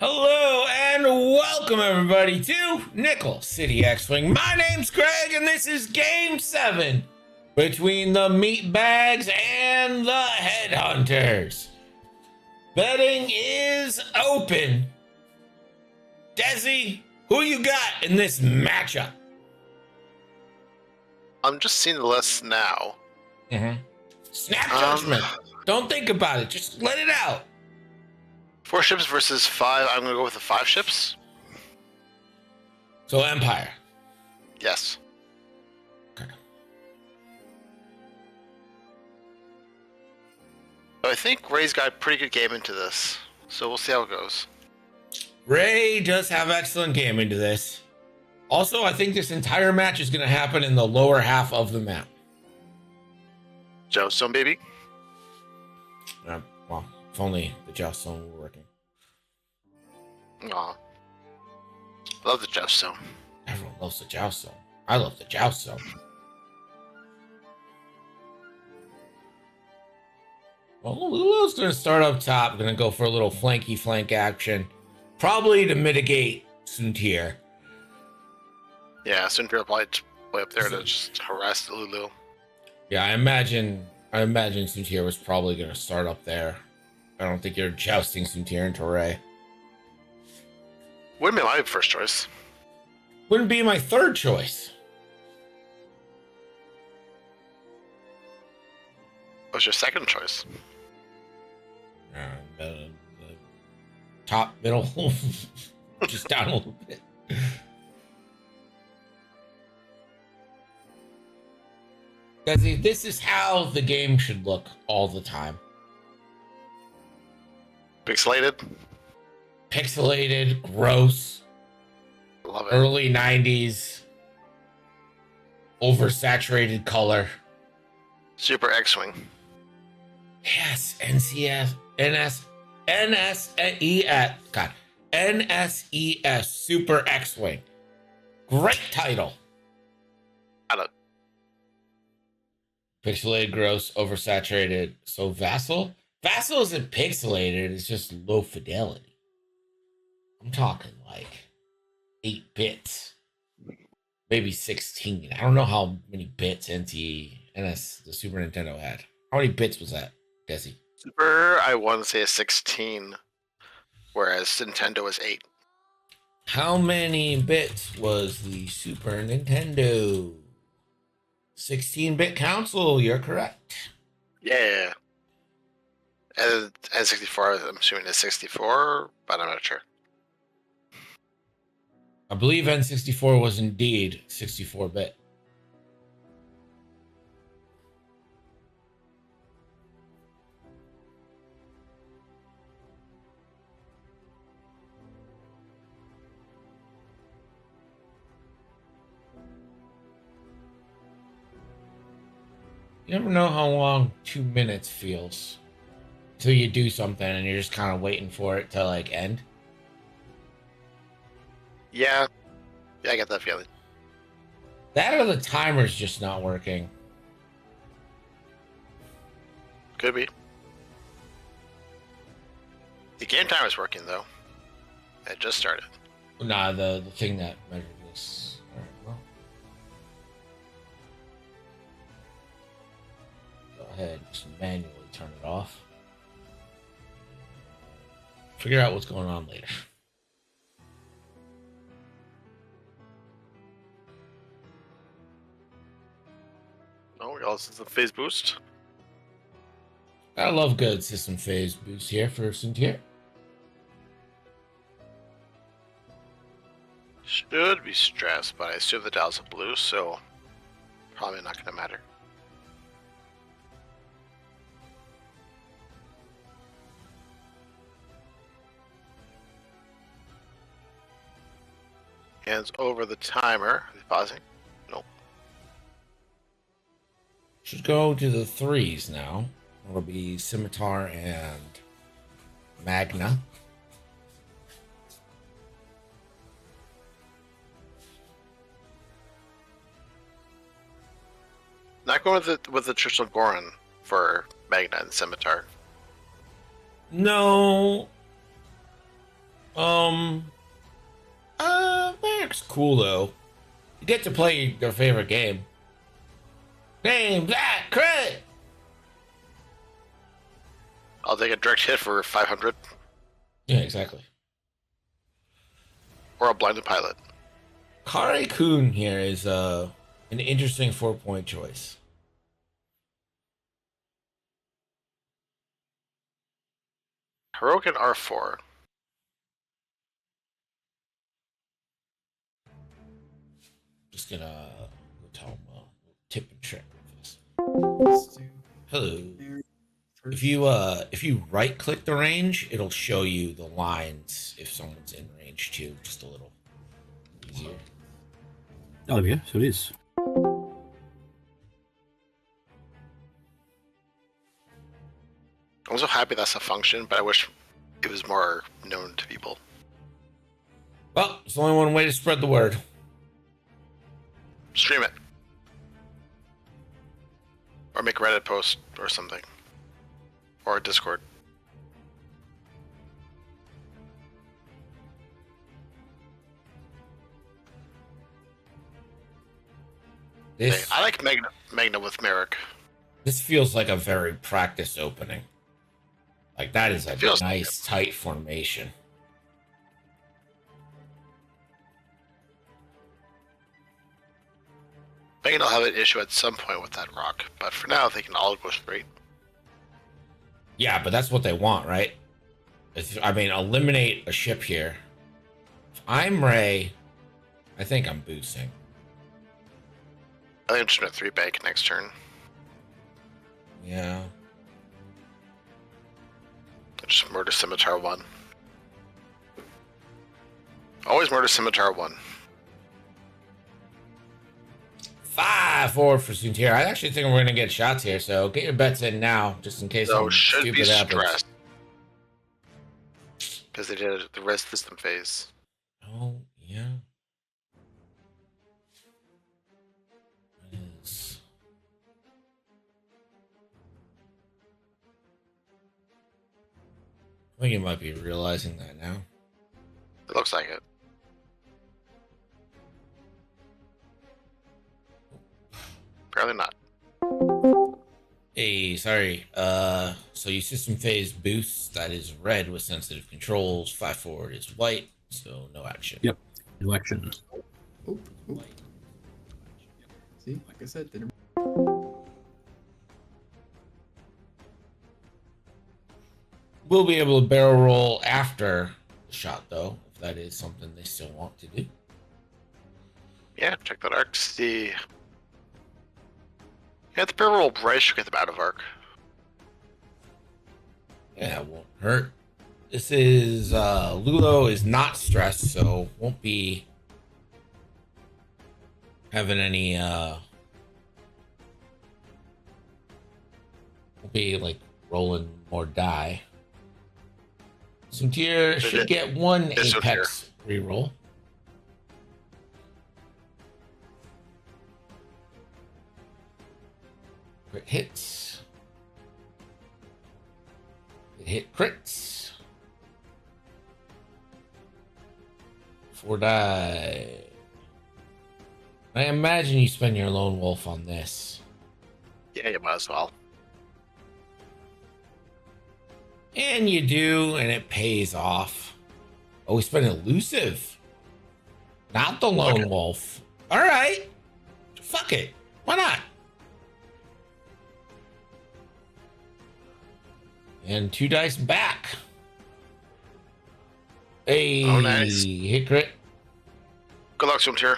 Hello and welcome everybody to Nickel City X-Wing. My name's Greg and this is Game 7 between the Meatbags and the Headhunters. Betting is open. Desi, who you got in this matchup? I'm just seeing the list now. Snap judgment. Don't think about it. Just let it out. 4 ships versus 5. I'm going to go with the 5 ships. So Empire. Yes. Okay. So I think Ray's got a pretty good game into this. So we'll see how it goes. Ray does have excellent game into this. Also, I think this entire match is going to happen in the lower half of the map. Joustone, baby. Well, if only the Joustone were working. Aw. Love the Joustone. Everyone loves the Joustone. I love the Joustone. Well, Lulu's going to start up top. Going to go for a little flanky flank action. Probably to mitigate Soontir. Yeah, Soontir will probably play up there to just harass Lulu. Yeah, I imagine Soontir was probably going to start up there. I don't think you're jousting Soontir into Ray. Wouldn't be my first choice. Wouldn't be my third choice. What's your second choice? The top, middle, just down a little bit. Because this is how the game should look all the time. Pixelated? Pixelated, gross. Love it. Early 90s. Oversaturated color. Super X-Wing. Yes, NCS, NSES, Super X-Wing. Great title. Got it. Pixelated, gross, oversaturated. So Vassal isn't pixelated, it's just low fidelity. I'm talking like 8 bits. Maybe 16. I don't know how many bits the Super Nintendo had. How many bits was that, Desi? Super, I want to say a 16, whereas Nintendo was 8. How many bits was the Super Nintendo? 16-bit console, you're correct. Yeah. And 64, I'm assuming it's 64, but I'm not sure. I believe N64 was indeed 64-bit. You never know how long 2 minutes feels until you do something and you're just kind of waiting for it to like end. Yeah, I get that feeling. That or the timer's just not working. Could be. The game timer's working though. It just started. Nah, the thing that measured this. All right, well. Go ahead, just manually turn it off. Figure out what's going on later. Oh, we also some phase boost. I love good system phase boost here for Soontir. Should be stressed, but I assume the dial's a blue, so probably not going to matter. Hands over the timer. Is it pausing? Nope. Should go to the 3s now. It'll be Scimitar and Magna. Not going with the traditional Goron for Magna and Scimitar. No. Merrick's cool though. You get to play your favorite game. Name that crit. I'll take a direct hit for 500 Yeah, exactly. or a blinded pilot. Kare Kun here is an interesting 4-point choice. Heroic and R4. Just gonna tell him a tip and trick with this. Let's do Hello. Mary first. If you right click the range, it'll show you the lines if someone's in range too, just a little easier. Oh, there we go. So it is. I'm so happy that's a function, but I wish it was more known to people. Well, there's only one way to spread the word. Stream it. Or make a Reddit post or something. Or a Discord. This I like Magna with Merrick. this feels like a very practice opening. Like that is a Feels- nice tight formation. Magna will have an issue at some point with that rock, but for now they can all go straight. Yeah, but that's what they want, right? I mean, eliminate a ship here. If I'm Ray, I think I'm boosting. I think I'm just gonna 3 bank next turn. Yeah. Just murder Scimitar 1. Always murder Scimitar 1. 5 forward for Suntier. I actually think we're gonna get shots here, so get your bets in now, just in case So something should be stupid happens. stressed. Because they did the res system phase. Oh yeah. What is? I think you might be realizing that now. It looks like it. Apparently not. Hey, sorry. So you system phase boost, that is red with sensitive controls. 5 forward is white, so no action. Yep. Election. Oh, oh. See, like I said, didn't. We'll be able to barrel roll after the shot, though, if that is something they still want to do. Yeah, check that arc to see. Yeah, the barrel roll Bryce should get them out of arc. Yeah, it won't hurt. This is Lulo is not stressed, so won't be having any won't be like rolling more die. Suntier should get one Yes, Apex reroll. Crit hits. It hit crits. 4 die. I imagine you spend your lone wolf on this. Yeah, you might as well. And you do, and it pays off. Oh, we spent elusive. Not the lone Okay. wolf. All right. Fuck it. Why not? And 2 dice back. Hey, Oh, nice. hit crit. Good luck, Swimtier.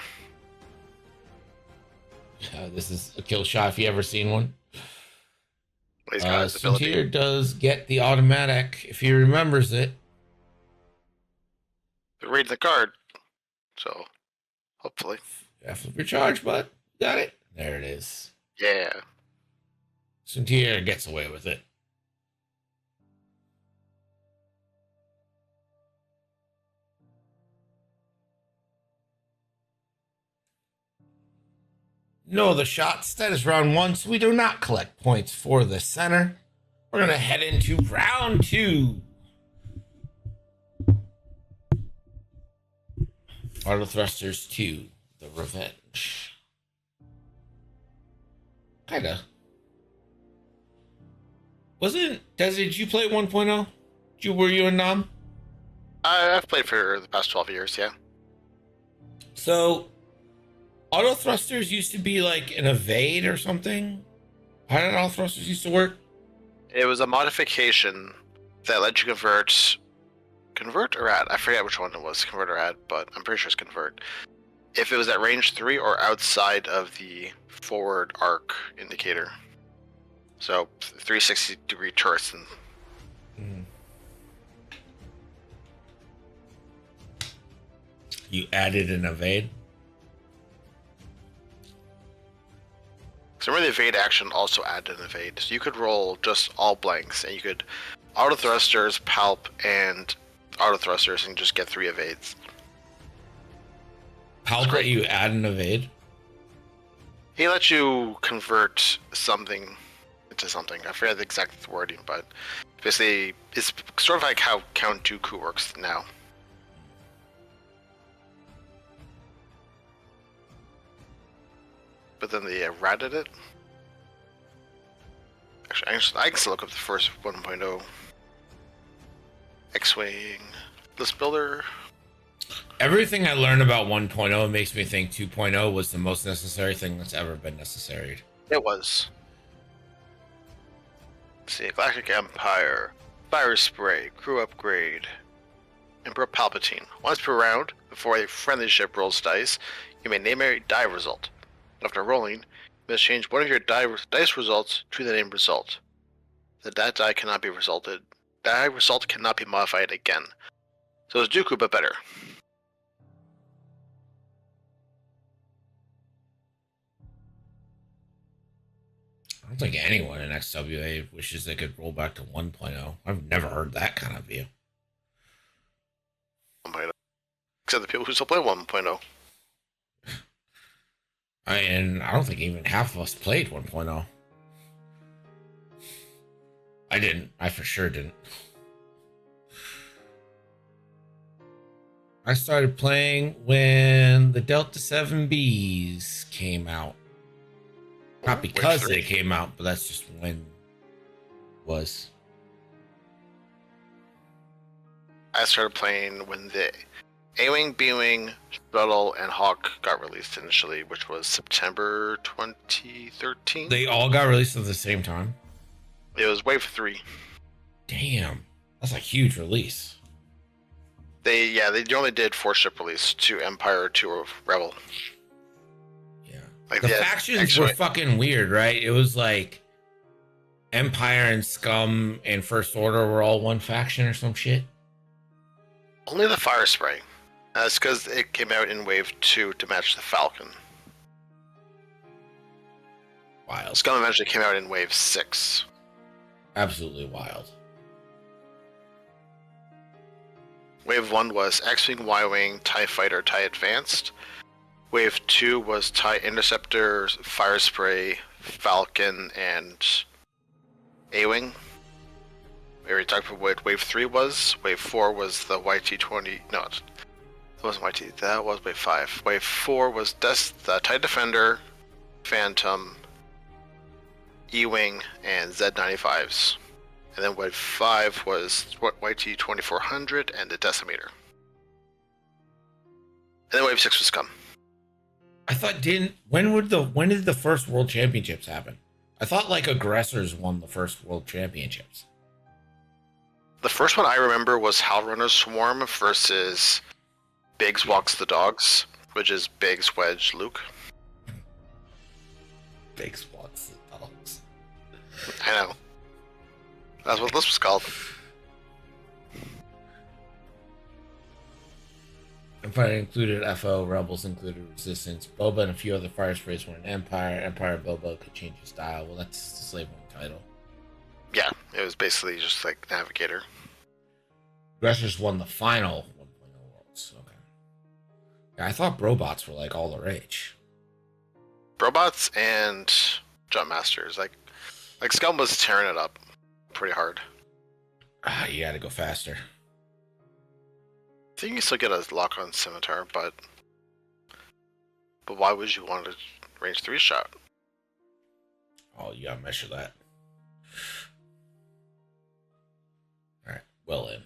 This is a kill shot if you ever seen one. He's got his ability. Suntier does get the automatic if he remembers it. They're reading the card. So, hopefully. Yeah, flip your charge, bud. Got it. There it is. Yeah. Suntier gets away with it. No, the shots. That is round 1, so we do not collect points for the center. We're going to head into round 2. Auto Thrusters 2, The Revenge. Kinda. Did you play 1.0? Were you a nom? I've played for the past 12 years, yeah. So, auto thrusters used to be like an evade or something. How did auto thrusters used to work? It was a modification that let you convert or add. I forget which one it was, convert or add, but I'm pretty sure it's convert. If it was at range 3 or outside of the forward arc indicator. So 360-degree turrets. And You added an evade? So remember the evade action also added an evade. So you could roll just all blanks, and you could auto thrusters, palp, and auto thrusters, and just get 3 evades. Palpate, you add an evade? He lets you convert something into something. I forget the exact wording, but basically it's sort of like how Count Dooku works now. But then they ratted it. Actually, I can still look up the first 1.0. X-Wing, list builder. Everything I learned about 1.0 makes me think 2.0 was the most necessary thing that's ever been necessary. It was. Let's see, Galactic Empire, Fire Spray, Crew Upgrade, Emperor Palpatine. Once per round, before a friendly ship rolls dice, you may name a die result. After rolling, you must change one of your dice results to the named result. That die cannot be resulted. Die result cannot be modified again. So it's Dooku, but better. I don't think anyone in XWA wishes they could roll back to 1.0. I've never heard that kind of view. Except the people who still play 1.0. I don't think even half of us played 1.0. I didn't. I for sure didn't. I started playing when the Delta 7Bs came out. Not because they came out, but that's just when it was. I started playing when the A-Wing, B-Wing, Shuttle, and Hawk got released initially, which was September 2013. They all got released at the same time? It was Wave 3. Damn. That's a huge release. They only did 4-ship release, 2 Empire, 2 Rebel. Yeah. Like the factions were fucking weird, right? It was like Empire and Scum and First Order were all one faction or some shit. Only the Fire Spray. That's because it came out in Wave 2 to match the Falcon. Wild. Scum eventually came out in Wave 6. Absolutely wild. Wave 1 was X-Wing, Y-Wing, TIE Fighter, TIE Advanced. Wave 2 was TIE Interceptor, Fire Spray, Falcon, and A-Wing. We already talked about what Wave 3 was. Wave 4 was the YT-20... No, it wasn't YT. That was Wave 5. Wave 4 was the TIE Defender, Phantom, E-Wing, and Z-95s. And then Wave 5 was YT-2400 and the Decimator. And then Wave 6 was Scum. I thought when did the first World Championships happen? I thought like Aggressors won the first World Championships. The first one I remember was Howlrunner Swarm versus Biggs Walks the Dogs, which is Biggs, Wedge, Luke. Biggs Walks the Dogs. I know. That's what this was called. Empire included FO, Rebels included Resistance. Boba and a few other fire sprays were in Empire. Empire Boba could change his style. Well, that's the Slave One title. Yeah, it was basically just like Navigator. Aggressors won the final 1.0 Worlds. Okay. Yeah, I thought Brobots were like all the rage. Robots and Jump Masters. Like Scum was tearing it up pretty hard. You gotta go faster. think you still get a lock on Scimitar, but why would you want a range 3 shot? Oh, you gotta measure that. All right, well then.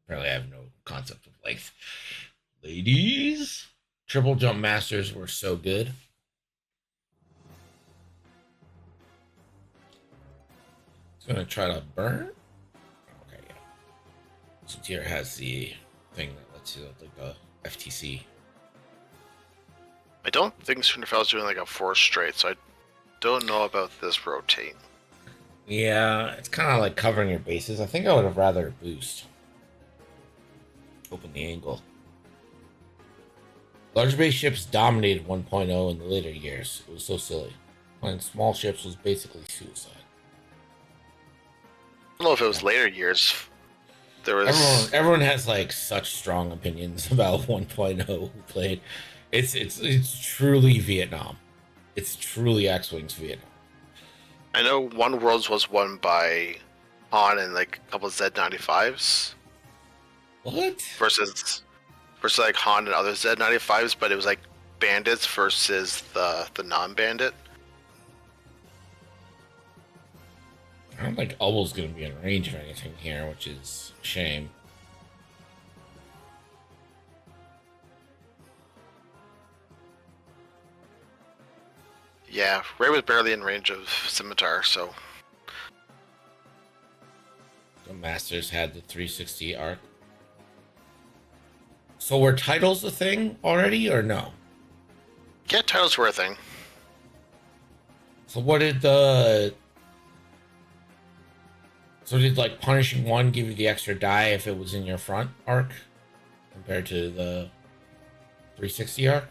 Apparently, I have no concept of length. Ladies, triple jump masters were so good. It's gonna try to burn. Okay, yeah. So here has the thing that lets you like the FTC. I don't think Cinderfella's doing like a 4 straight, so I don't know about this rotate. Yeah, it's kind of like covering your bases. I think I would have rather boost. Open the angle. Large base ships dominated 1.0 in the later years. It was so silly. Playing small ships was basically suicide. I don't know if it was later years. There was Everyone has like such strong opinions about 1.0 who played. It's truly Vietnam. It's truly X-Wings Vietnam. I know one Worlds was won by Han and like a couple of Z95s What? versus like Han and other Z95s, but it was like bandits versus the non-bandit. I don't think Ubble's going to be in range of anything here, which is a shame. Yeah, Ray was barely in range of Scimitar, so The Masters had the 360 arc. So were titles a thing already, or no? yeah, titles were a thing. So what did the... So did like Punishing One give you the extra die if it was in your front arc compared to the 360 arc?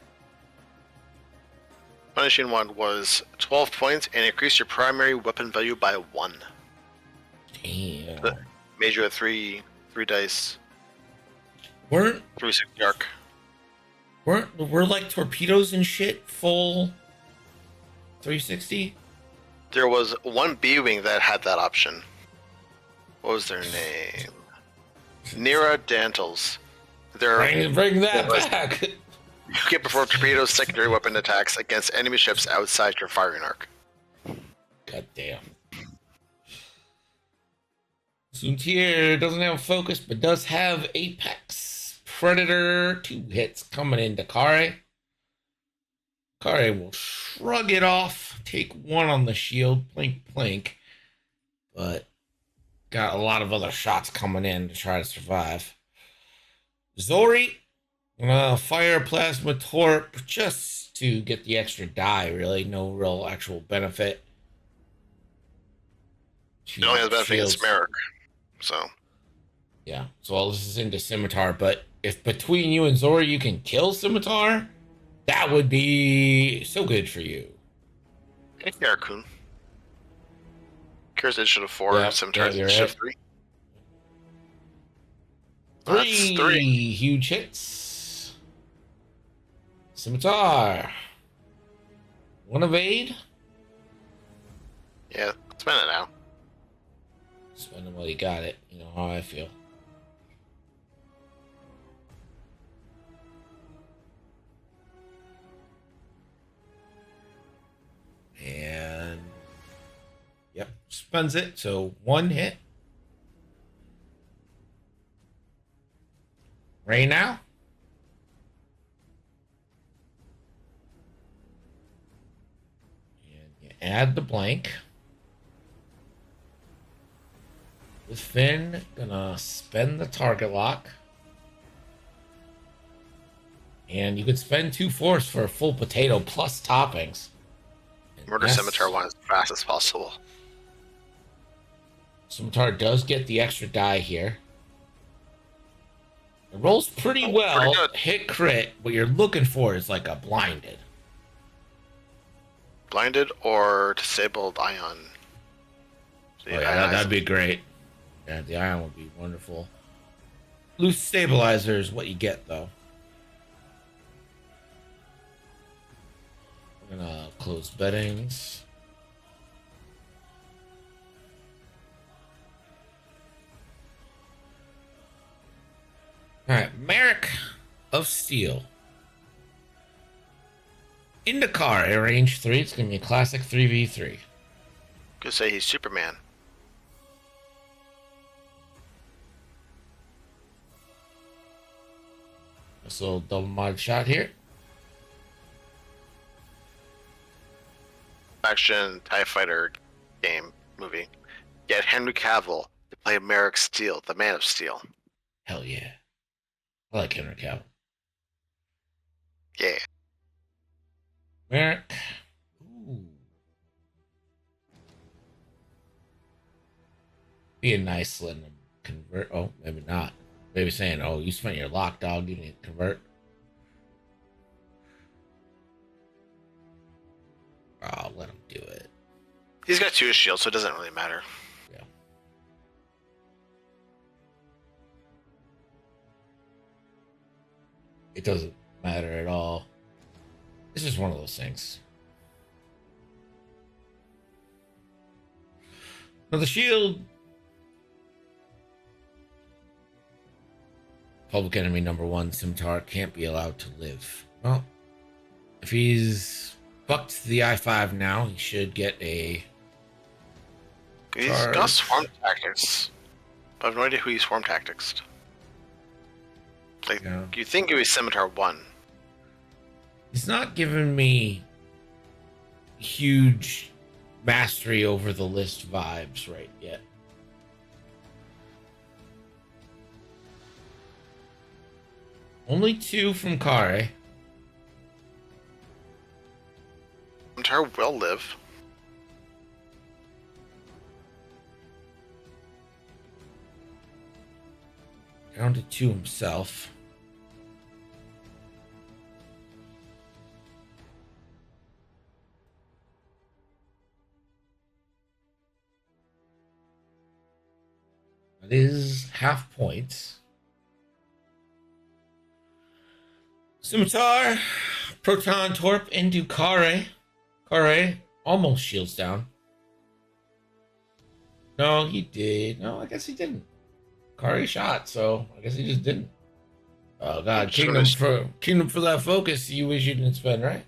Punishing One was 12 points and increased your primary weapon value by 1. Damn. Made you a 3 dice Weren't 360 arc. were like torpedoes and shit full 360? There was one B-Wing that had that option. What was their name? Nira Dantles. Bring that was- back. You can perform torpedoes secondary weapon attacks against enemy ships outside your firing arc. God damn. Suntier doesn't have focus, but does have Apex. Predator, 2 hits coming into Kare. Kare will shrug it off, take 1 on the shield, plink, but got a lot of other shots coming in to try to survive. Zori, fire plasma torp just to get the extra die, really. No real actual benefit. It only has benefit against Merrick. So yeah, so all this is into Scimitar, but if between you and Zori you can kill Scimitar, that would be so good for you. hey, Karakun. Kira's initiative 4, Yep, Scimitar's you're initiative right. 3. That's 3. Huge hits. Scimitar. 1 evade. Yeah, spend it now. Spend them while you got it. You know how I feel. And yep, spends it. So 1 hit. Right now. And you add the blank. With Finn, gonna spend the target lock. And you could spend 2 force for a full potato plus toppings. And Murder yes, Scimitar 1 as fast as possible. Scimitar does get the extra die here. It rolls pretty well. Pretty good. Hit crit. What you're looking for is like a blinded. Blinded or disabled ion. So Oh, yeah, that'd be great. Yeah, the iron would be wonderful. Loose stabilizer is what you get, though. We're gonna close beddings. All right, Merrick of Steel. In the car at range 3, it's going to be a classic 3v3. Could say he's Superman. This little double mod shot here. Action TIE Fighter game movie. Get Henry Cavill to play Merrick Steel, the Man of Steel. Hell yeah. I like Henry Cavill. Yeah. Merrick. Ooh. Be a nice letting him convert. Oh, maybe not. Maybe saying, oh, you spent your lock, dog. You need to convert. Oh, let him do it. He's got 2 shields, so it doesn't really matter. Yeah. It doesn't matter at all. It's just one of those things. Now the shield. Public enemy number 1, Scimitar, can't be allowed to live. Well, if he's bucked the I-5 now, he should get a He's charge. got Swarm Tactics. I have no idea who he's Swarm Tactics. Like, Yeah. you think it was Scimitar 1. He's not giving me huge mastery over the list vibes right yet. Only 2 from Kare. Scimitar will live. Down to 2 himself. That is half points. Scimitar, Proton Torp into Kare. Kare almost shields down. No, he did. No, I guess he didn't. Kare shot, so I guess he just didn't. Oh god, Kingdom for that focus you wish you didn't spend, right?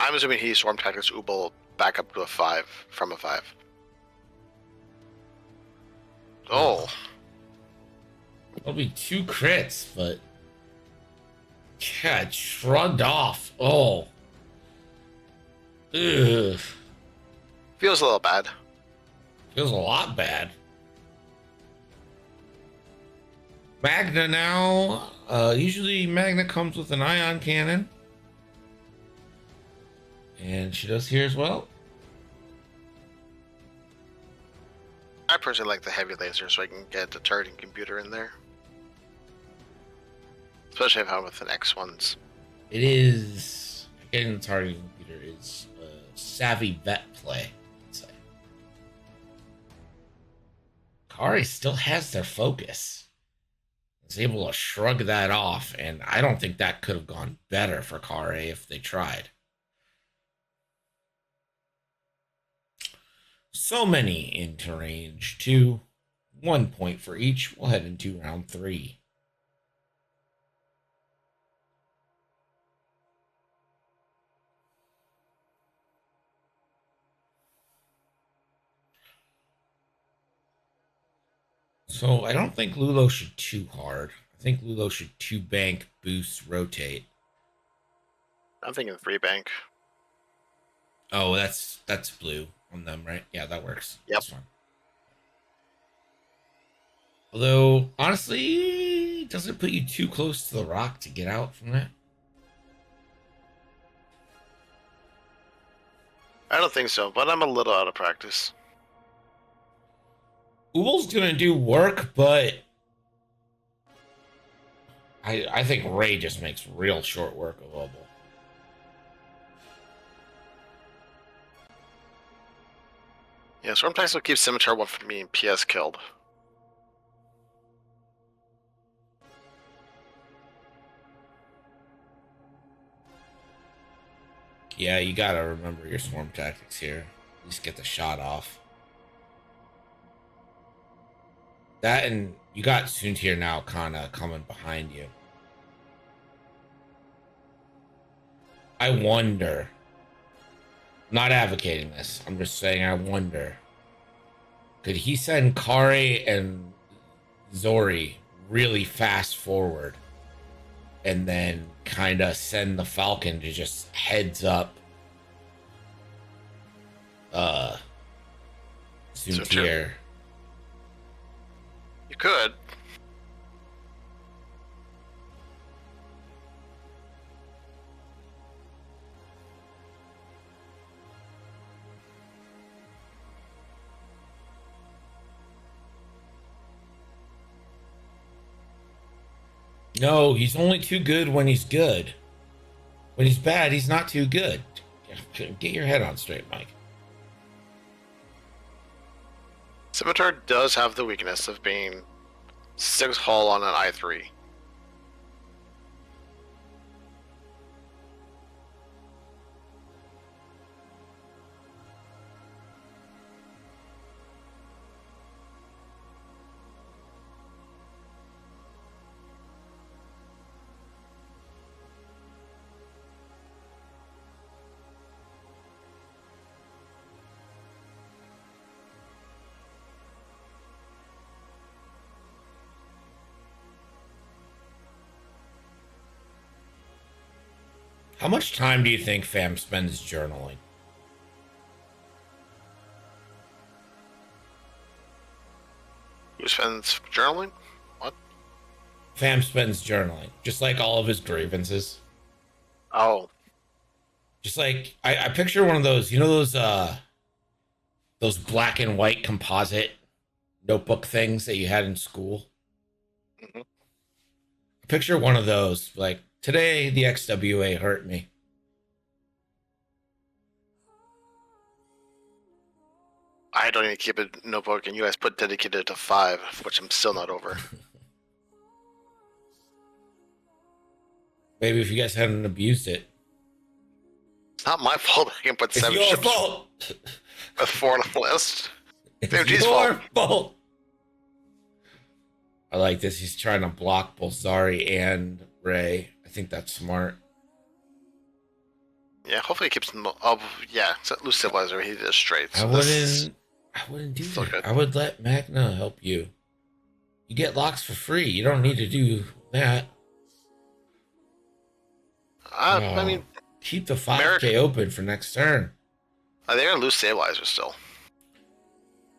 I'm assuming he Swarm Tactics Ubel back up to a 5 from a 5. Oh. It'll be 2 crits, but yeah, it shrugged off. Oh. Ugh. Feels a little bad. Feels a lot bad. Magna now. Usually Magna comes with an ion cannon. And she does here as well. I personally like the heavy laser so I can get the targeting computer in there. Especially if I'm with an X1s. It is getting the targeting computer is a savvy vet play, I'd say. Kari still has their focus. Is able to shrug that off, and I don't think that could have gone better for Kari if they tried. So many into range 2. 1 point for each. We'll head into round 3. So I don't think Lulo should too hard. I think Lulo should 2 bank, boost, rotate. I'm thinking 3 bank. Oh, that's blue on them, right? Yeah, that works. Yep. That's fine. Although, honestly, does it put you too close to the rock to get out from that? I don't think so, but I'm a little out of practice. Ubel's gonna do work, but I think Ray just makes real short work of Ubel. Yeah, Swarm Tactics will keep Scimitar 1 from being PS killed. Yeah, you gotta remember your swarm tactics here. At least get the shot off. That and you got Soontir now kind of coming behind you. I wonder. Not advocating this. I'm just saying I wonder. Could he send Kare and Zori really fast forward and then kind of send the Falcon to just heads up Soontir? You could. No, he's only too good when he's good. When he's bad, he's not too good. Get your head on straight, Mike. Scimitar does have the weakness of being 6 hull on an I3. How much time do you think Fam spends journaling? Who spends journaling? What? Fam spends journaling, just like all of his grievances. Oh, Just like I picture one of those, you know, those black and white composite notebook things that you had in school. Mhm. Picture one of those, like today the XWA hurt me. I don't even keep a notebook, and you guys put dedicated to 5, which I'm still not over. Maybe if you guys hadn't abused it. It's not my fault I can put It's 7 your ships fault. with 4 on the list. It's MG's your fault. fault. I like this. He's trying to block both Zari and Ray. I think that's smart. Yeah, hopefully he keeps them up. Yeah, loose stabilizer, he did straight. So I wouldn't do Still that. good. I would let Magna help you. You get locks for free. You don't need to do that. I mean, keep the 5K open for next turn. they're gonna lose stabilizer still.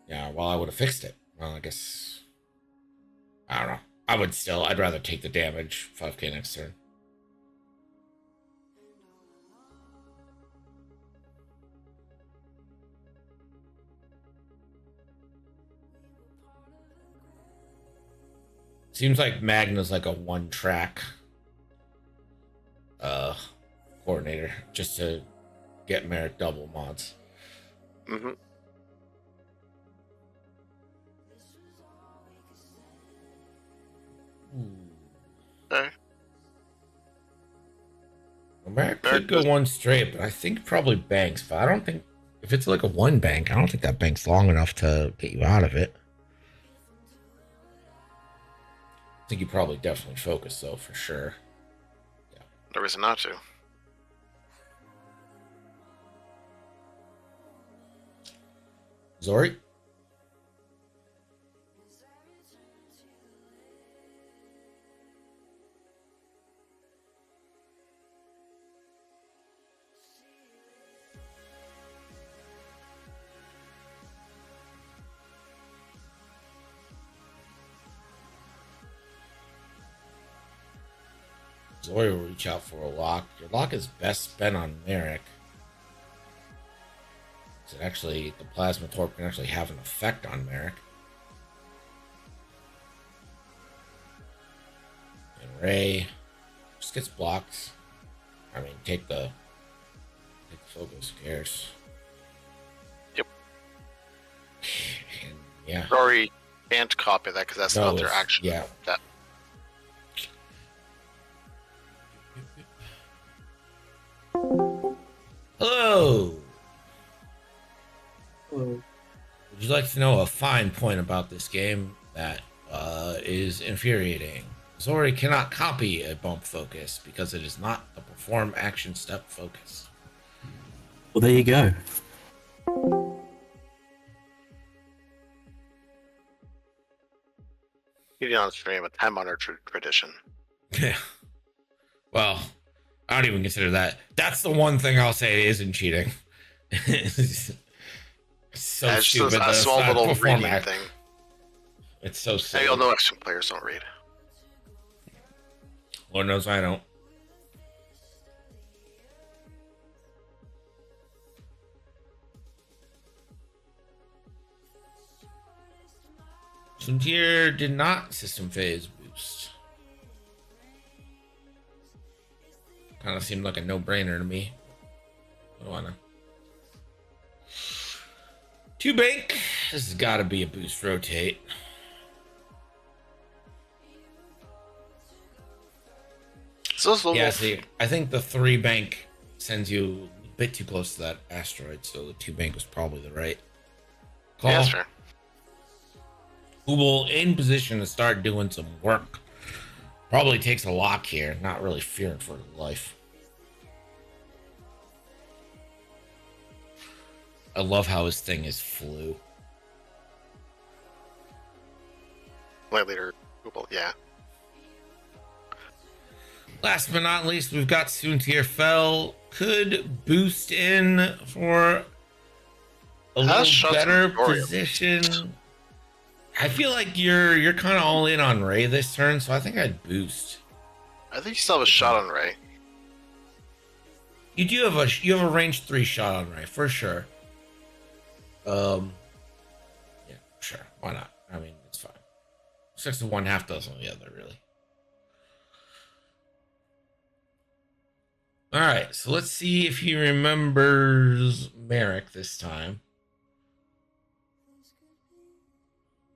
Yeah, well, I would have fixed it. Well, I guess. I don't know. I'd rather take the damage 5K next turn. Seems like Magna's like a one track coordinator just to get Merrick double mods. Mm-hmm. Okay. Well, Merrick could go one straight, but I think probably banks. But I don't think if it's like a one bank, I don't think that bank's long enough to get you out of it. I think you probably definitely focus though for sure. Yeah. No reason not to. Zori? Zori will reach out for a lock. Your lock is best spent on Merrick. So actually, the Plasma Torp can actually have an effect on Merrick. And Ray just gets blocked. I mean, take the focus, who cares? Yep. And yeah. Rory can't copy that because that's not their it's- action. Yeah. That Hello. Hello. Would you like to know a fine point about this game that is infuriating. Zori cannot copy a bump focus because it is not a perform action step focus. Well, there you go. Eating on stream, a time-honored tradition. Yeah. Well, I don't even consider that. That's the one thing I'll say isn't cheating. It's so Yeah, it's just stupid. a that it's small not little perform reading act. thing. It's so Hey, silly. you'll know X-Wing players don't read. Lord knows I don't. Suntier did not system phase boost. Kind of seemed like a no-brainer to me. What do I know? 2 bank. This has got to be a boost rotate. So those little Yeah, see, I think the 3 bank sends you a bit too close to that asteroid, so the 2 bank was probably the right call. yeah, that's fair. Ubel in position to start doing some work. Probably takes a lock here, not really fearing for his life. I love how his thing is flu. Light leader, Google, yeah. Last but not least, we've got Soontir Fell. Could boost in for a little shots better in Oriole. position. I feel like you're kind of all in on Ray this turn, so I think I'd boost. I think you still have a shot on Ray. You do have a range 3 shot on Ray for sure. Yeah, sure. Why not? I mean, it's fine. 6 of one, half dozen of the other, really. All right, so let's see if he remembers Merrick this time.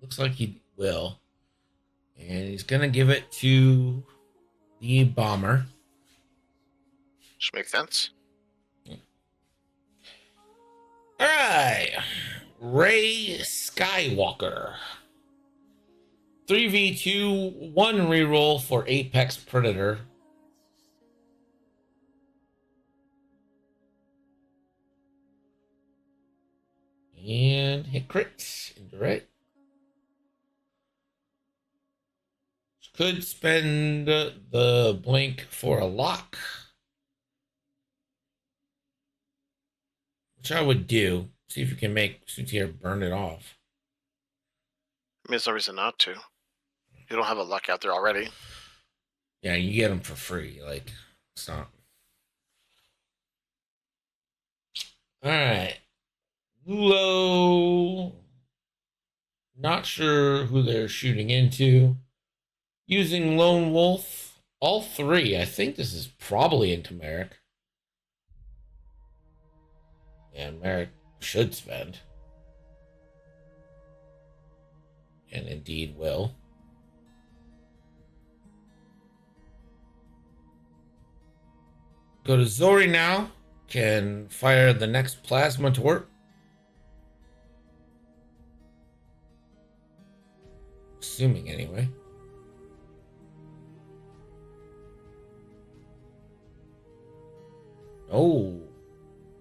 Looks like he will. And he's going to give it to the bomber. Which makes sense. All right. Ray Skywalker. 3v2, 1 reroll for Apex Predator. And hit crit. Indirect. Could spend the blink for a lock. Which I would do. See if you can make Soontir burn it off. I mean, there's no reason not to. You don't have a luck out there already. Yeah, you get them for free. Like, it's not. All right. Lulo. Not sure who they're shooting into. Using Lone Wolf. All 3. I think this is probably into Merrick. And Merrick should spend. And indeed will. Go to Zori now. Can fire the next plasma torp. Assuming anyway. Oh,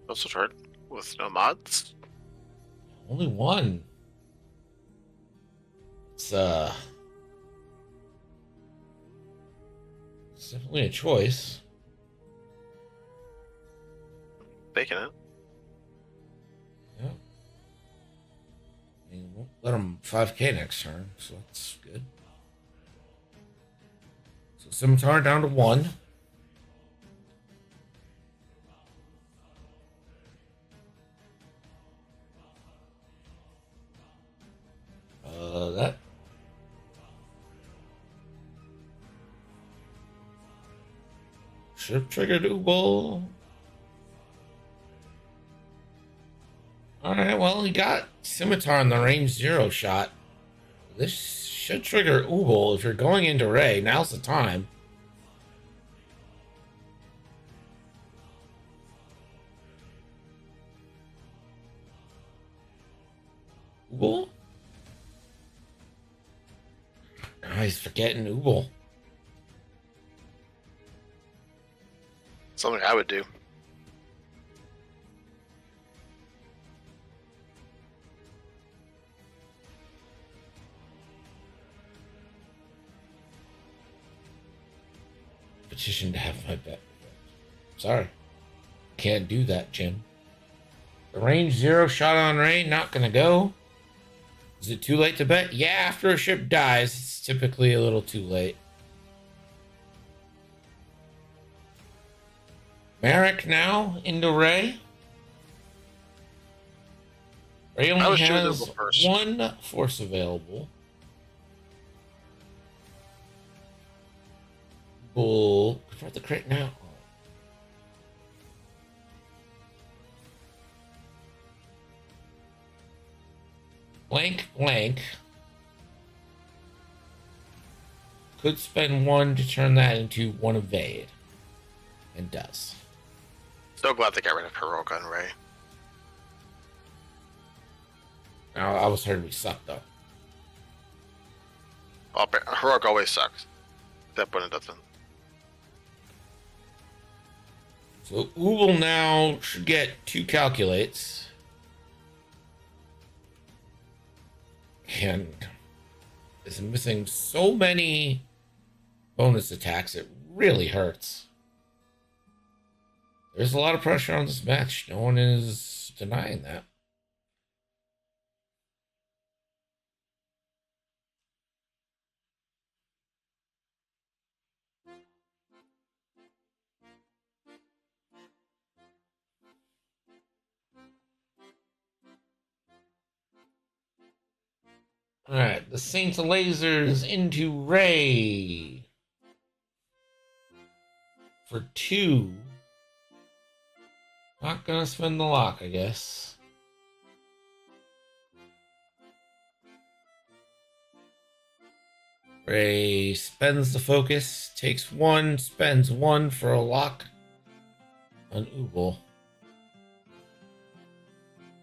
Also turret with no mods. only 1. It's definitely a choice. Taking it. Yeah. And we'll let him 5k next turn, so that's good. So Scimitar down to 1. That. Ship triggered Ubel. Alright, well, he got Scimitar in the range 0 shot. This should trigger Ubel if you're going into Ray. Now's the time. Ubel? Oh, he's forgetting Ubel. Something I would do. Petition to have my bet. Sorry. Can't do that, Jim. The range 0 shot on rain, not gonna go. Is it too late to bet? Yeah, after a ship dies, it's typically a little too late. Merrick now into Ray. Ray I only was choosing has Ubel first. 1 force available. Bull. Confront the crit now. Blank, blank. Could spend 1 to turn that into 1 evade. And does. So glad they got rid of Heroic on Ray. Now, I was heard we suck, though. Well, Heroic always sucks. Except when it doesn't. So Ubel now should get 2 calculates. And is missing so many bonus attacks, it really hurts. There's a lot of pressure on this match. No one is denying that. All right, the Saints of Lasers into Ray for 2. Not gonna spend the lock, I guess. Ray spends the focus, takes 1, spends 1 for a lock on Ubel.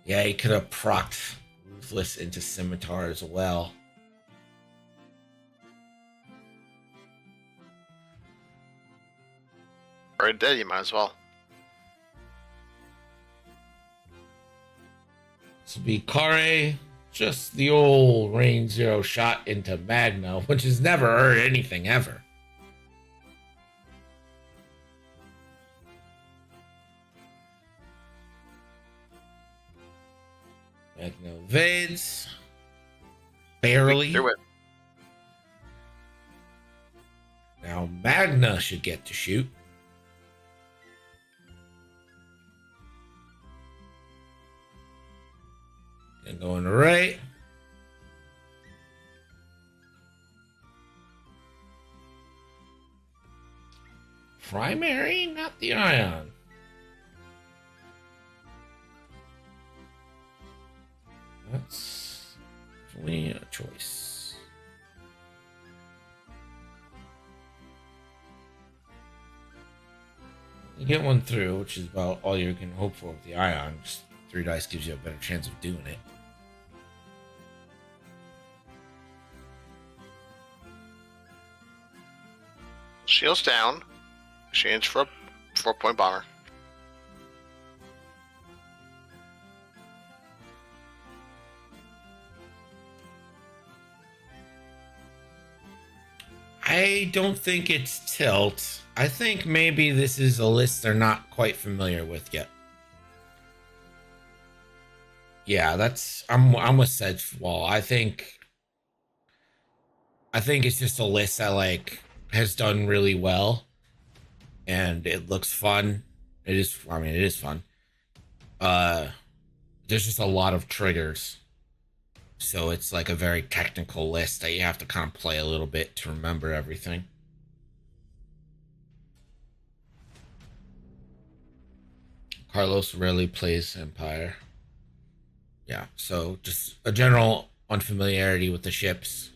Yeah, he could have procced Ruthless into Scimitar as well. Already dead, you might as well. This will be Kare, just the old range 0 shot into Magna, which has never hurt anything ever. Magna evades. Barely. Do it. Now Magna should get to shoot. And going to right. Primary, not the ion. That's definitely a choice. You get 1 through, which is about all you can hope for with the ion. Just 3 dice gives you a better chance of doing it. Shields down. Exchange for a 4-point bomber. I don't think it's tilt. I think maybe this is a list they're not quite familiar with yet. Yeah, I'm with Sedgewall. I think it's just a list that like has done really well, and it looks fun. It is. I mean, it is fun. There's just a lot of triggers, so it's like a very technical list that you have to kind of play a little bit to remember everything. Carlos rarely plays Empire. Yeah, so just a general unfamiliarity with the ships.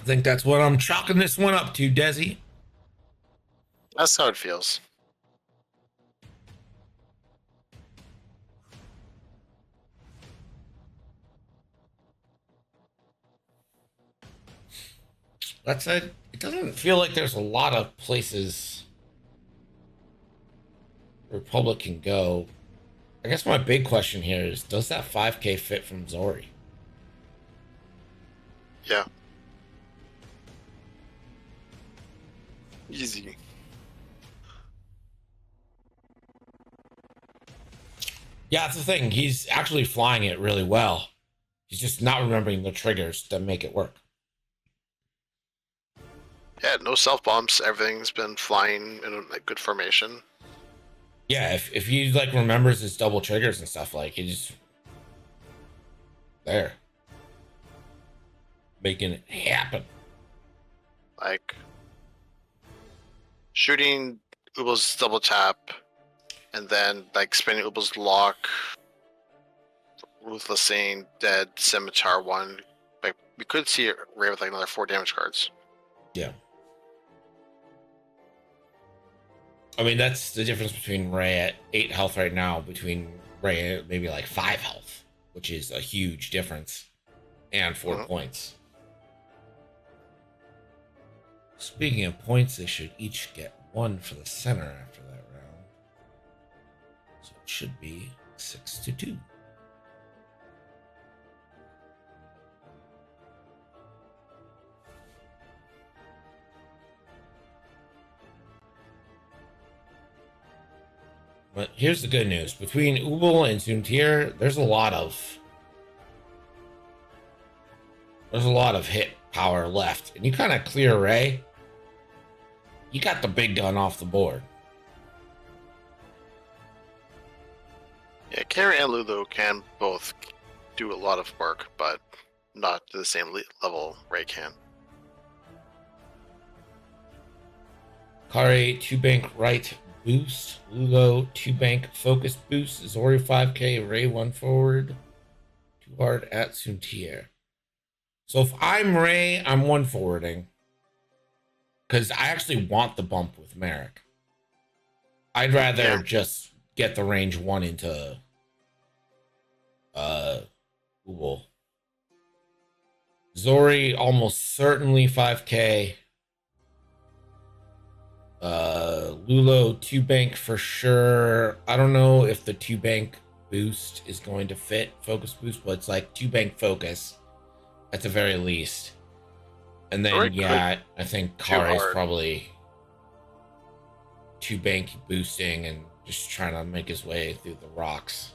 I think that's what I'm chalking this one up to, Desi. That's how it feels. That said, it doesn't feel like there's a lot of places Republic can go. I guess my big question here is, does that 5K fit from Zori? Yeah. Easy. Yeah, that's the thing. He's actually flying it really well. He's just not remembering the triggers that make it work. Yeah, no self bumps. Everything's been flying in a good formation. Yeah, if he like remembers his double triggers and stuff, like he just there making it happen. Like shooting Ubel's double tap, and then like spinning Ubel's lock, Ruthless Saint, Dead, Scimitar 1. Like we could see Ray with like another 4 damage cards. Yeah. I mean, that's the difference between Ray at 8 health right now, between Ray at maybe like 5 health, which is a huge difference, and 4 points. Speaking of points, they should each get 1 for the center after that round. So it should be 6-2. But here's the good news. Between Ubel and Zoomtier, there's a lot of hit power left. And you kind of clear Ray, you got the big gun off the board. Yeah, Carrie and Lulu can both do a lot of work, but not to the same level Ray can. Kare 2-bank right boost. Lulo 2-bank focus boost. Zori 5K. Ray 1 forward. 2 hard at Zoomtier. So if I'm Ray, I'm 1 forwarding. Because I actually want the bump with Merrick. I'd rather just get the range 1 into Ubel. Zori almost certainly 5K. Lulo 2-bank for sure. I don't know if the 2-bank boost is going to fit focus boost, but it's like 2-bank focus at the very least. And then I think Kare is probably 2-bank boosting and just trying to make his way through the rocks.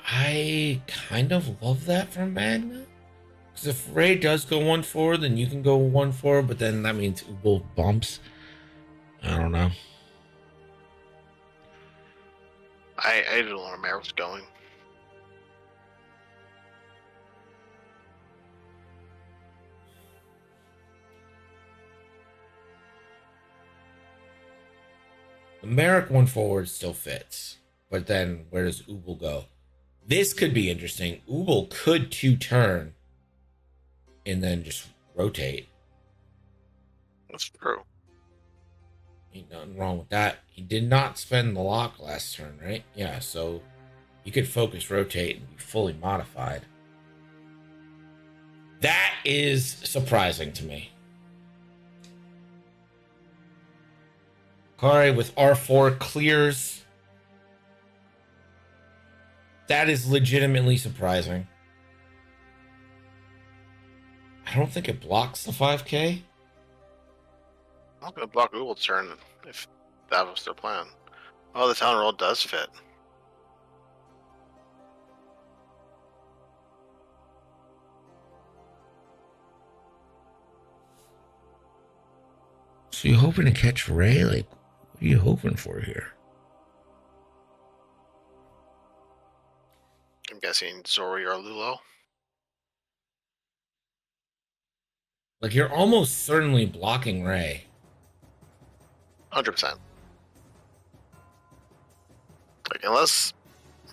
I kind of love that from Magna. Because if Ray does go 1 forward, then you can go 1 forward, but then that means Ubel bumps. I don't know. I don't know where Merrick's going. The Merrick 1 forward still fits. But then where does Ubel go? This could be interesting. Ubel could 2-turn and then just rotate. That's true. Ain't nothing wrong with that. He did not spend the lock last turn, right? Yeah, so he could focus, rotate, and be fully modified. That is surprising to me. Kare with R4 clears. That is legitimately surprising. I don't think it blocks the 5K. I'm not going to block Ubel's turn if that was their plan. Oh, the town roll does fit. So you hoping to catch Ray? Like, what are you hoping for here? I'm guessing Zori or Lulo. Like, you're almost certainly blocking Ray. 100%. Like, unless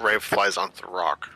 Ray flies onto the rock.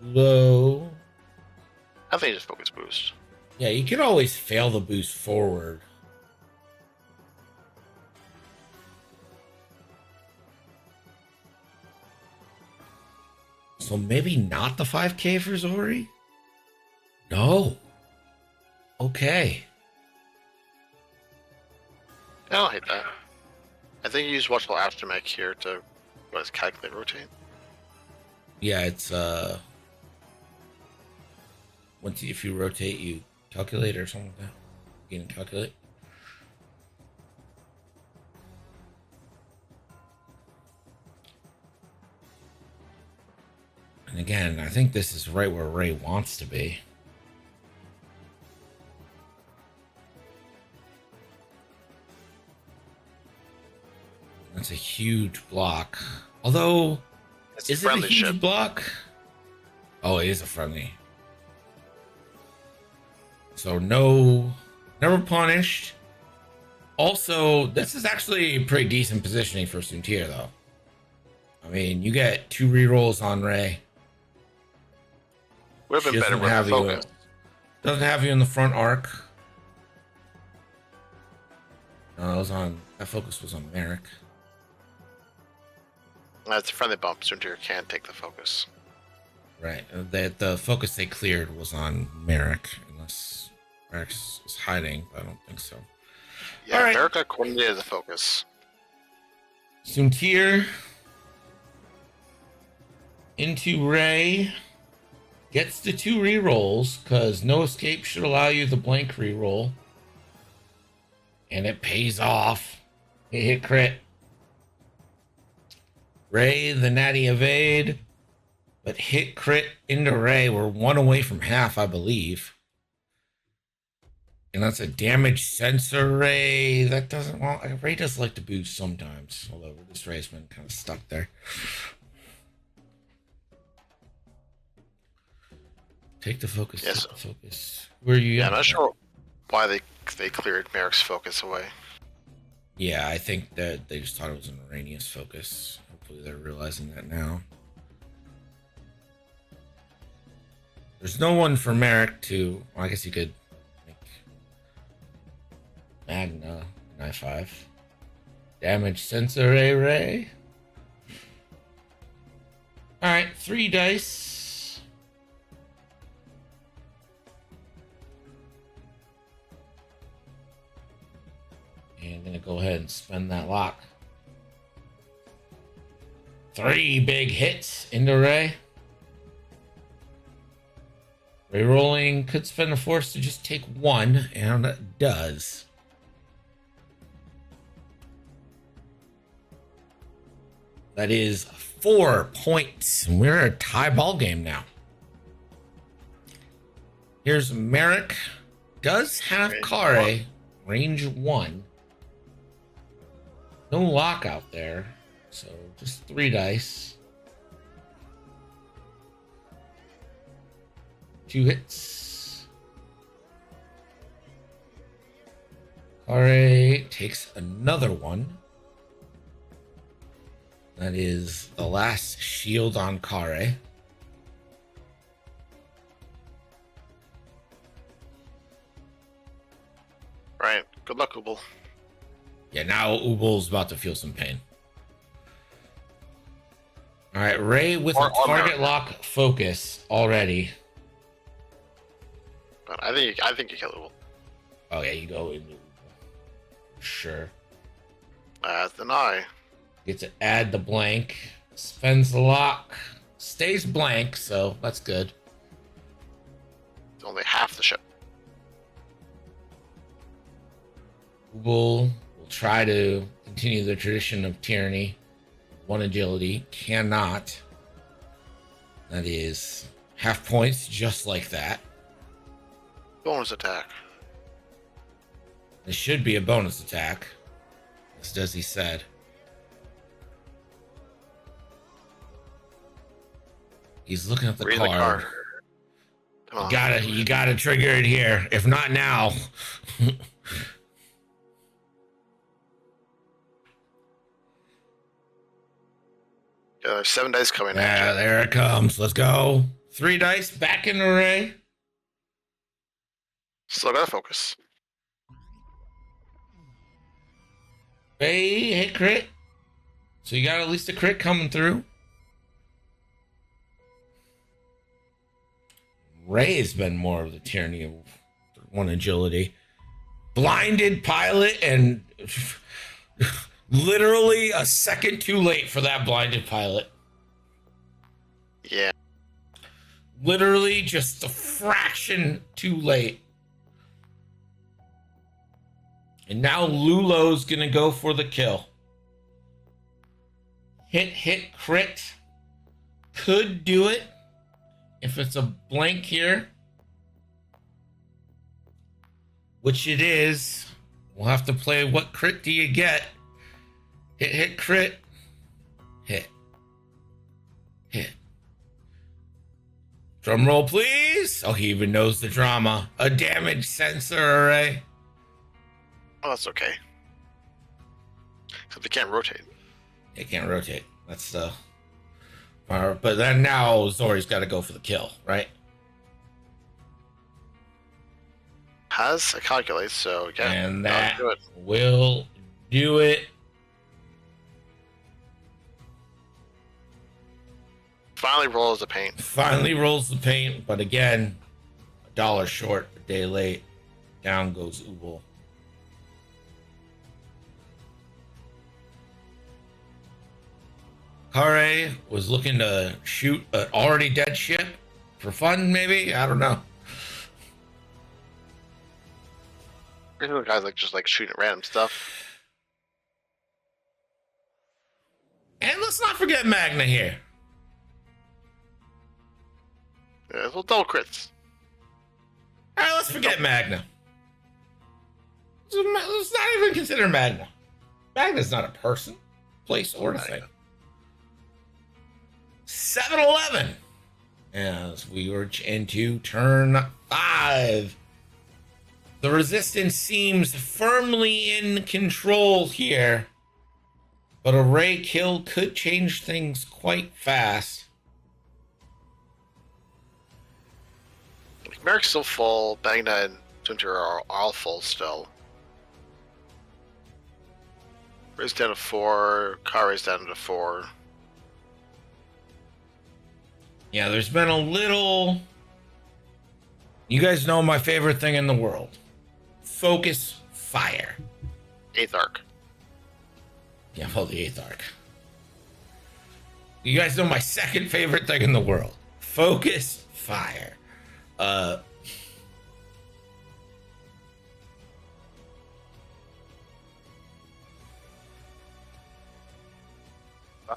low. I think just focus boost. Yeah, you can always fail the boost forward. So maybe not the 5K for Zori? No. Okay. I don't hate that. I think you use Watchful Aftermath here to calculate rotate. Yeah, it's if you rotate you calculate or something like that. You can calculate. And again, I think this is right where Ray wants to be. That's a huge block. Although, It's is a it a friendly huge ship. block? Oh, it is a friendly. So no, never punished. Also, this is actually pretty decent positioning for Suntier, though. I mean, you get 2 rerolls on Ray. Would have She been better doesn't with have the you. focus. Doesn't have you in the front arc. No, it was on. That focus was on Merrick. That's a friendly bump. Suntier can take the focus. Right. The focus they cleared was on Merrick, unless Merrick's is hiding, but I don't think so. Yeah, All right. America coordinated the focus. Suntier into Ray. Gets the 2 rerolls because no escape should allow you the blank reroll. And it pays off. It hit crit. Ray, the natty evade. But hit crit into Ray. We're 1 away from half, I believe. And that's a damage sensor Ray. That doesn't want. Ray does like to boost sometimes. Although this Ray's been kind of stuck there. Take the focus. Yes. Take the focus. Where are you Yeah, at? I'm not sure why they cleared Merrick's focus away. Yeah, I think that they just thought it was an Arrhenius focus. Hopefully they're realizing that now. There's no one for Merrick to... Well, I guess you could make Magna an I5. Damage sensor Ray. Alright, 3 dice. And I'm gonna go ahead and spend that lock. 3 big hits into Ray. Rerolling could spend a force to just take 1, and it does. That is 4 points. And we're a tie ball game now. Here's Merrick. Does have Range Kare. 1. Range 1. No lock out there. So just 3 dice. 2 hits. Kare takes another 1. That is the last shield on Kare. Right. Good luck, Ubel. Yeah, now Ubel's about to feel some pain. All right, Ray with a target lock focus already. But I think you kill Ubel. Oh yeah, you go into Ubel. Sure. As an I. Get to add the blank. Spends the lock. Stays blank, so that's good. It's only half the ship. Ubel will try to continue the tradition of tyranny. 1 agility. Cannot. That is half points, just like that. Bonus attack. This should be a bonus attack. Just as he said. He's looking at the Read card. the card. Come on. You gotta trigger it here. If not now. Yeah, there's 7 dice coming Yeah, at you. there it comes. Let's go. 3 dice back in array. Still gotta focus. Ray hit crit. So you got at least a crit coming through. Ray has been more of the tyranny of 1 agility. Blinded pilot and literally a second too late for that blinded pilot. Yeah. Literally just a fraction too late. And now Lulo's gonna go for the kill. Hit, crit. Could do it if it's a blank here. Which it is. We'll have to play what crit do you get. Hit, crit. Hit. Drum roll, please. Oh, he even knows the drama. A damage sensor array. Oh, that's okay. Except they can't rotate. It can't rotate. That's the part. But then now Zori's got to go for the kill, right? Has a calculate, so yeah. And that do it. will do it. Finally rolls the paint. Finally rolls the paint, but again, $1 short, a day late. Down goes Ubel. Kare was looking to shoot an already dead ship for fun, maybe? I don't know. The guys just shooting at random stuff. And let's not forget Magna here. Yeah, little double crits. All right, let's forget Magna. Let's not even consider Magna. Magna's not a person, place, or a thing. 7-11. As we urge into turn 5. The resistance seems firmly in control here, but a Ray kill could change things quite fast. Merrick's still full. Magna and Tunter are all full still. Ray's down to 4. Kare's down to 4. Yeah, there's been a little... You guys know my favorite thing in the world. Focus fire. 8th arc. Yeah, well, the 8th arc. You guys know my second favorite thing in the world. Focus fire. That's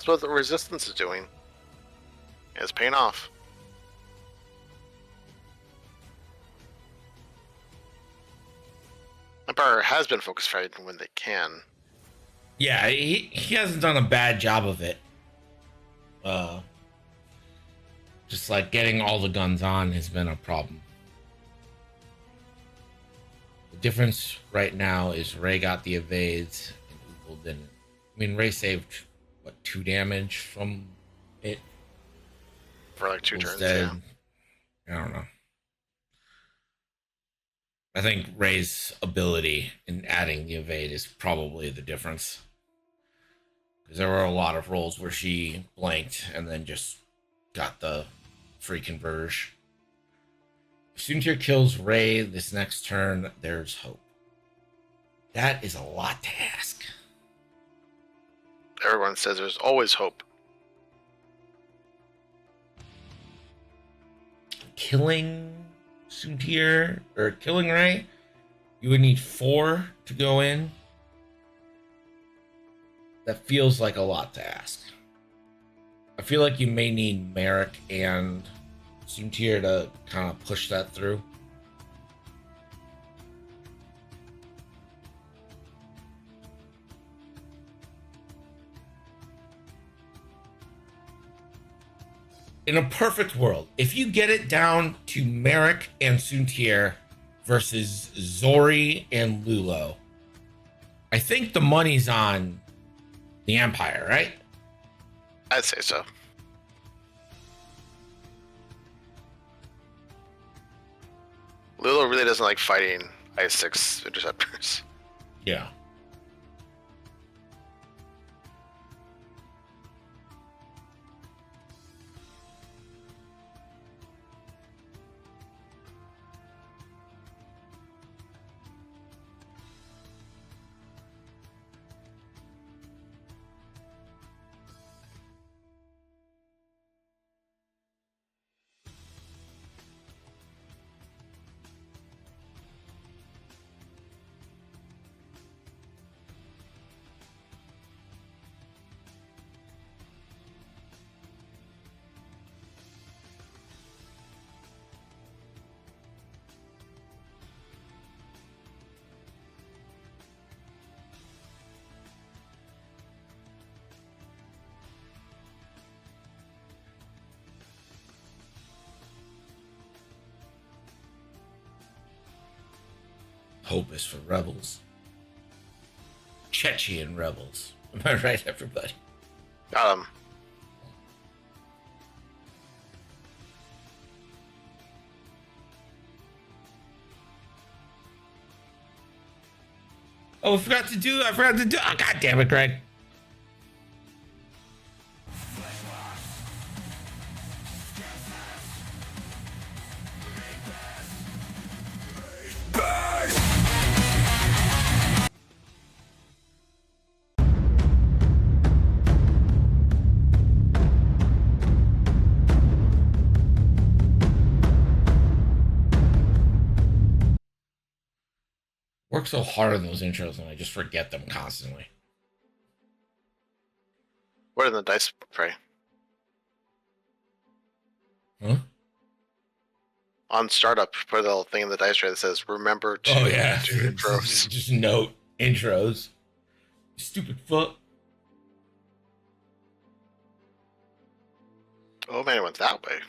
what the resistance is doing. It's paying off. Empire has been focus fighting when they can. Yeah, he hasn't done a bad job of it. Just like getting all the guns on has been a problem. The difference right now is Ray got the evades and Ubel didn't. I mean, Ray saved, what, 2 damage from it? For 2 Ubel's turns, dead. yeah. I don't know. I think Ray's ability in adding the evade is probably the difference. Because there were a lot of rolls where she blanked and then just got the free converge. If Soontir kills Ray this next turn, there's hope. That is a lot to ask. Everyone says there's always hope. Killing Soontir or killing Ray, you would need 4 to go in. That feels like a lot to ask. I feel like you may need Merrick and Soontir to kind of push that through. In a perfect world, if you get it down to Merrick and Soontir versus Zori and Lulo, I think the money's on the Empire, right? I'd say so. Lilo really doesn't like fighting Ice 6 interceptors. Yeah. Hope is for rebels. Chechen rebels. Am I right, everybody? Got him. Oh, I forgot to do. Oh, God damn it, Greg. Work so hard on those intros and I just forget them constantly. What in the dice tray? Huh? On startup, put a little thing in the dice tray that says, remember to Oh, yeah. do intros. Just note intros. Stupid fuck. Oh man, it went that way.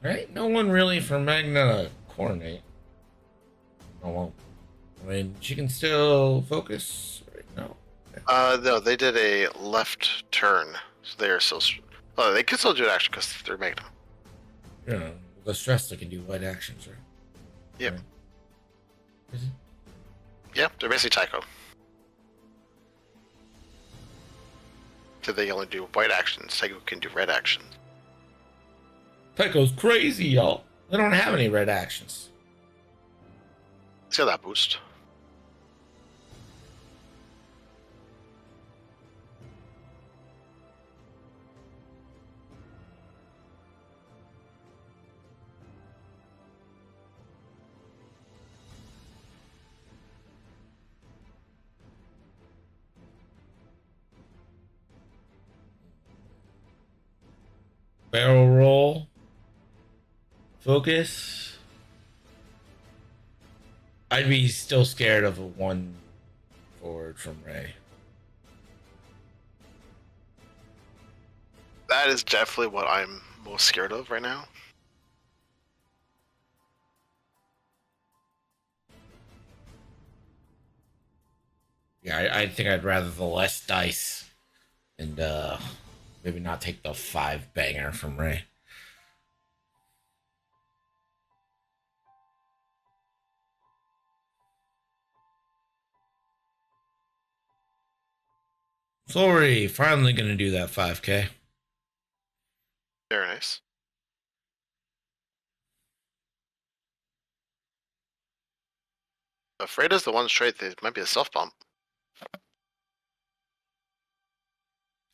Right? No one really for Magna to coordinate. Oh, well. I mean, she can still focus right now. No, they did a left turn. So they are still. Oh, they could still do an action because they're Magna. You know, the stress they can do white actions, right? Yep. Right. Is it? Yeah, they're basically Tycho. So they only do white actions. Tycho can do red actions. Tycho's crazy, y'all. They don't have any red actions. See that boost? Barrel roll. Focus. I'd be still scared of a one forward from Ray. That is definitely what I'm most scared of right now. Yeah, I think I'd rather the less dice and maybe not take the 5 banger from Ray. Sorry, finally gonna do that 5K. Very nice. Afraid is the one straight that might be a self bump.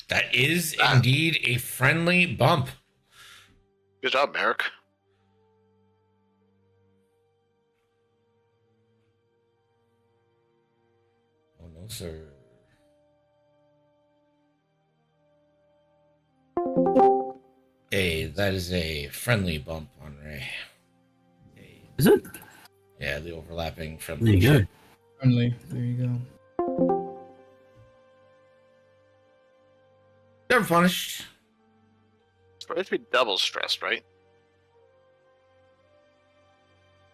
That is indeed a friendly bump. Good job, Merrick. Oh no, sir. Hey, that is a friendly bump on Ray. Is it? Yeah, the overlapping There friendly you go. shit. Friendly. There you go. Never punished. It's supposed to be double stressed, right?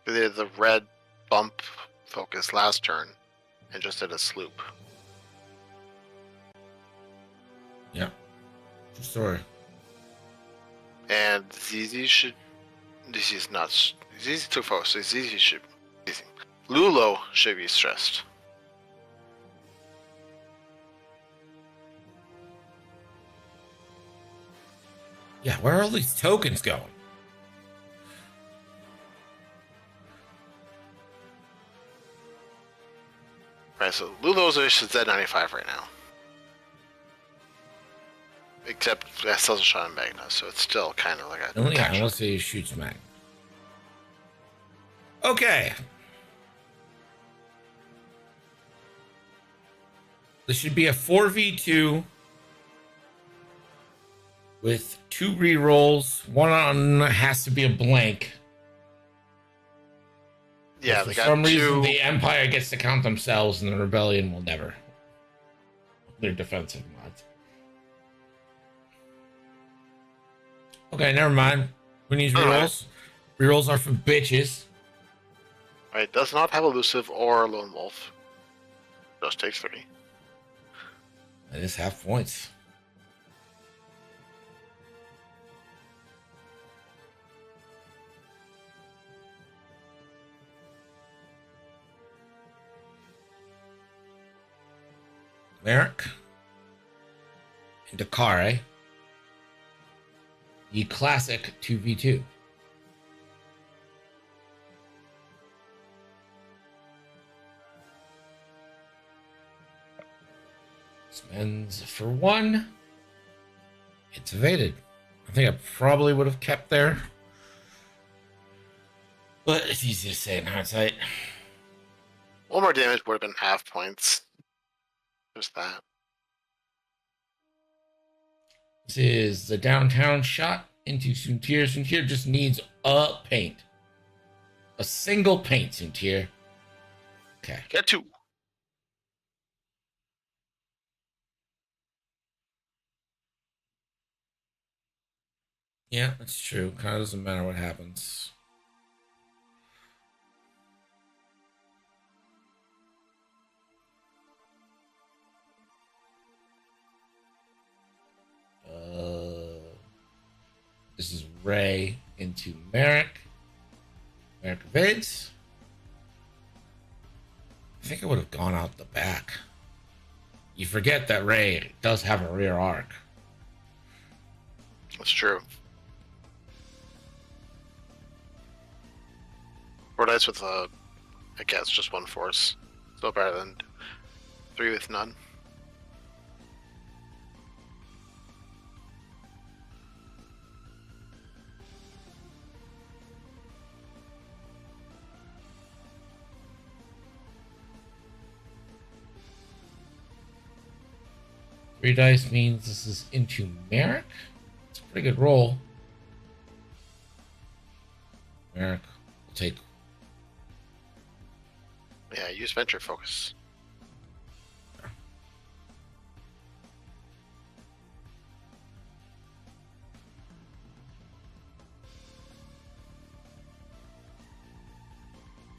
They did the red bump focus last turn and just did a sloop. Yeah. True story. And ZZ should. ZZ's not. He's easy to focus. He's easy. Easy. Lulo should be stressed. Yeah, where are all these tokens going? Right, so Lulo's is Z95 right now. Except that still has a shot in Magna, so it's still kind of like a. Oh, yeah, tactical. unless he shoots Mag. Okay. This should be a 4v2 with 2 rerolls. One on has to be a blank. Yeah, For they got some two. reason, the Empire gets to count themselves, and the Rebellion will never. They're defensive mods. Okay, never mind. We need rerolls. Rerolls are for bitches. Right, does not have elusive or lone wolf. Just takes 3. They just have points. Merrick and Dakare. The classic 2v2. Spends for 1. It's evaded. I think I probably would have kept there. But it's easy to say in hindsight. 1 more damage would have been half points. Just that. This is the downtown shot into Soontir. Soontir just needs a paint. A single paint, Soontir. Okay. Get 2. Yeah, that's true. Kind of doesn't matter what happens. This is Ray into Merrick. Merrick evades. I think I would have gone out the back. You forget that Ray does have a rear arc. That's true. 4 dice with I guess just 1 force. Still better than 3 with none. Three dice means this is into Merrick. It's a pretty good roll. Merrick will take. Yeah, use venture focus.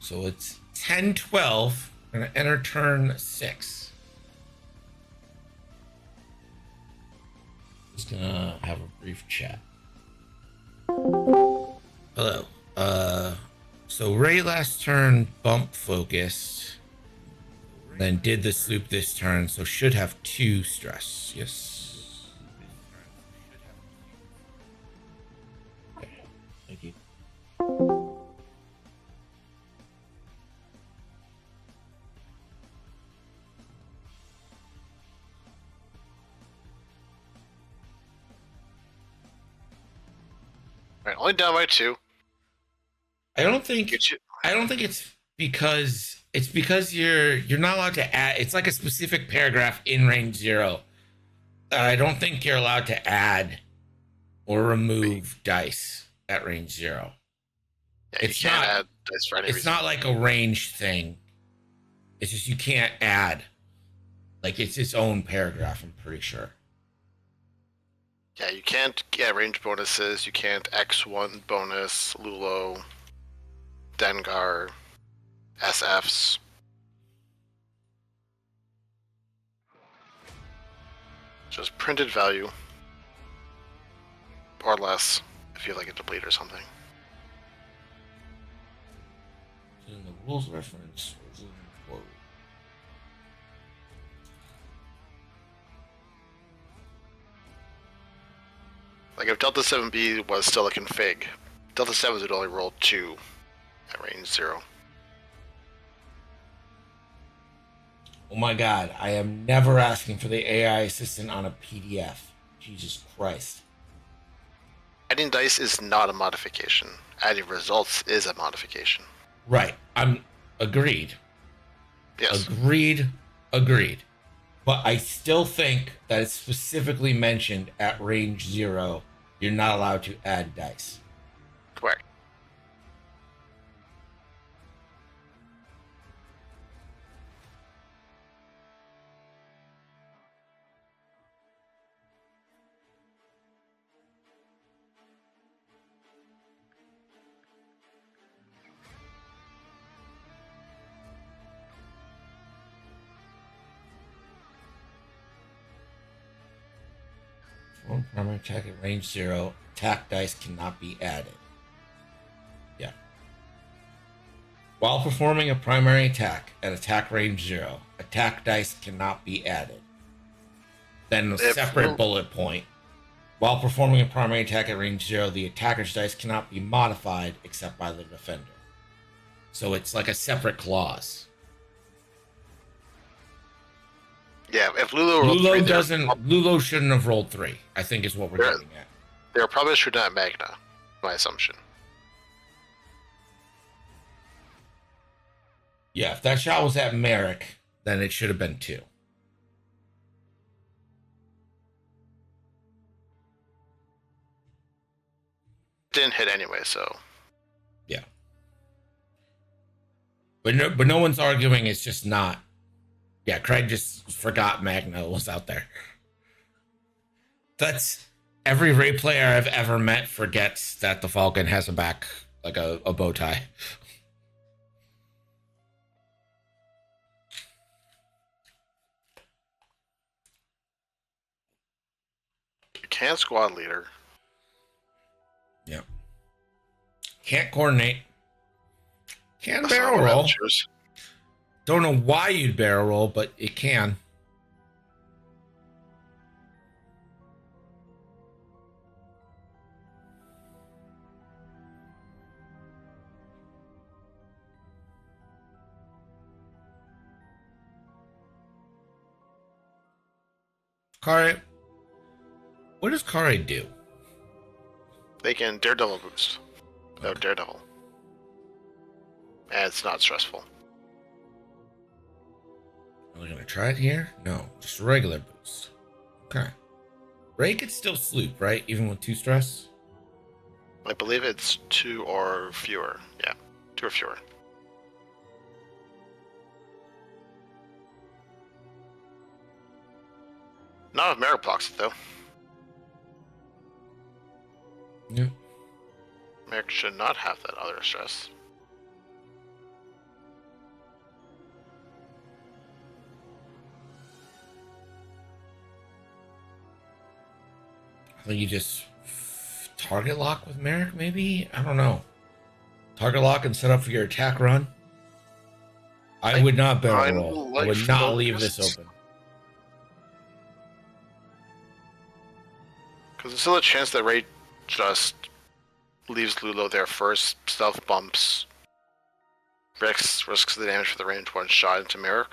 So it's 10-12. We're going to enter turn 6. Just going to have a brief chat. Hello. So Ray last turn bump focused, then did the sloop this turn, so should have 2 stress. Yes. Okay. Thank you. Right, only down by 2. I don't think Get you. it's because you're not allowed to add. It's like a specific paragraph in range 0. I don't think you're allowed to add or remove dice at range 0. Yeah, It's you can't not- add dice for any It's reason. not like a range thing. It's just you can't add. Like it's its own paragraph, I'm pretty sure. Yeah, you can't get range bonuses. You can't X1 bonus, Lulo, Dengar, SFs. Just printed value. Or less, if you like a deplete or something. Rules reference. Like if Delta 7B was still a config, Delta 7s would only roll 2 at range 0. Oh my god, I am never asking for the AI assistant on a PDF. Jesus Christ. Adding dice is not a modification. Adding results is a modification. Right. I'm agreed. Yes. Agreed. But I still think that it's specifically mentioned at range 0, you're not allowed to add dice. Correct. One primary attack at range 0, attack dice cannot be added. Yeah. While performing a primary attack at attack range 0, attack dice cannot be added. Then a separate bullet point. While performing a primary attack at range 0, the attacker's dice cannot be modified except by the defender. So it's like a separate clause. Yeah, if Lulu rolled 3, Lulu shouldn't have rolled 3, I think is what we're getting at. They were probably shooting at Magna, my assumption. Yeah, if that shot was at Merrick, then it should have been 2. Didn't hit anyway, so. Yeah. But no one's arguing it's just not. Yeah, Craig just forgot Magna was out there. That's every Ray player I've ever met forgets that the Falcon has a back, like a bow tie. Can't squad leader. Yeah. Can't coordinate. Can That's barrel not roll. adventures. Don't know why you'd barrel roll, but it can. Kare, what does Kare do? They can Daredevil boost. No, Okay. Daredevil. And it's not stressful. Are we gonna try it here? No, just a regular boost. Okay. Ray could still sloop, right? Even with 2 stress? I believe it's 2 or fewer. Yeah, 2 or fewer. Not if Merrick blocks it, though. Yeah. Merrick should not have that other stress. I think you just target lock with Merrick, maybe? I don't know. Target lock and set up for your attack run. I would not barrel roll. I would not leave this open. Because there's still a chance that Ray just leaves Lulo there first, stealth bumps, risks the damage for the range 1 shot into Merrick.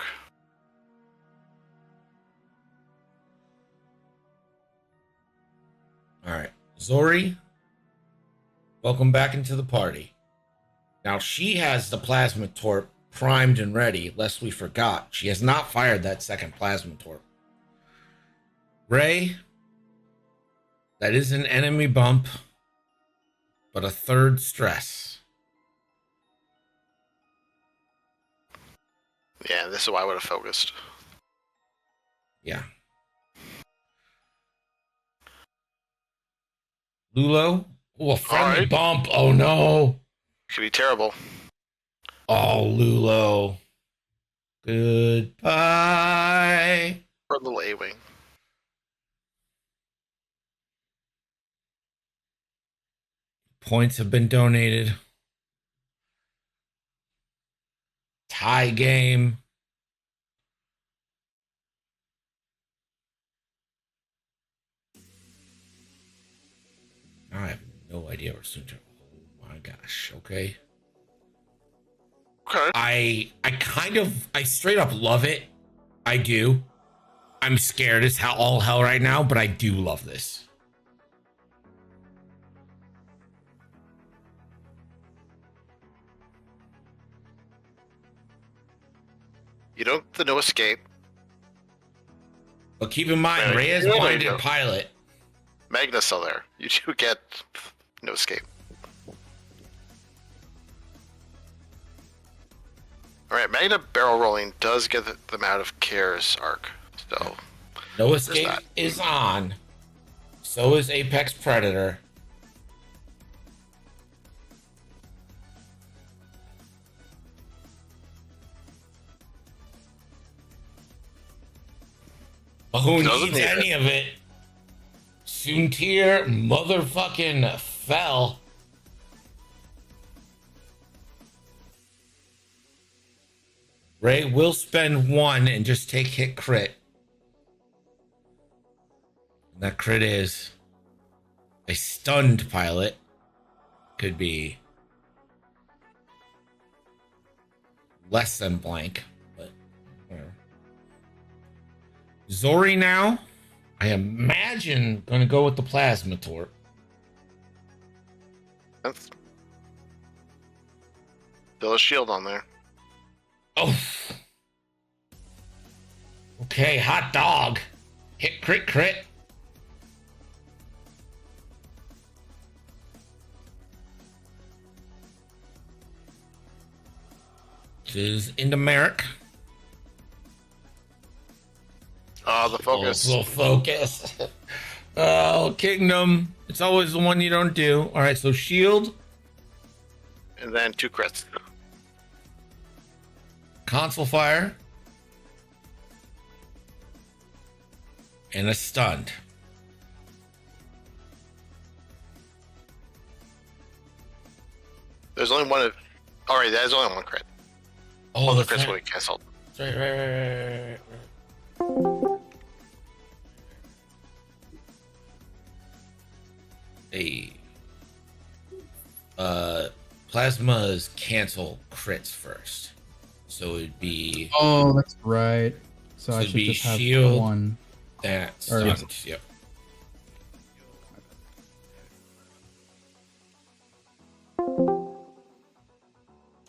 Alright. Zori, welcome back into the party. Now she has the plasma torp primed and ready, lest we forgot. She has not fired that second plasma torp. Ray, that is an enemy bump, but a 3rd stress. Yeah, this is why I would have focused. Yeah. Lulo? Oh, a friendly Alright. bump. Oh, no. Could be terrible. Oh, Lulo. Goodbye. For a little A-wing. Points have been donated. tie game. I have no idea where Sunter. Oh my gosh. Okay. Okay. I straight up love it. I do. I'm scared as all hell right now, but I do love this. You don't get the no escape. But keep in mind, Right. Ray is Yeah, blinded yeah. pilot. Magna's still there. You do get no escape. Alright, Magna barrel rolling does get them out of Care's arc. So, No escape that. is on. So is Apex Predator. But who Doesn't needs need any of it? Soontir motherfucking fell. Ray will spend one and just take hit crit. And that crit is a stunned pilot. Could be less than blank, but whatever. Zori now, I imagine gonna go with the plasma torp. that's still a shield on there. Oh. Okay, hot dog. Hit crit crit. This is into Merrick. The focus. Oh, focus. Oh, Kingdom. It's always the one you don't do. All right, so shield, And then 2 crits. console fire, and a stunned. There's only one. Alright, there's only one crit. Oh, All the that's crits will right. be cancelled. That's right. Hey. Plasmas cancel crits first. So it'd be Oh, that's right. So So I it'd should be just have shield. one. that Or- stunned. Yep.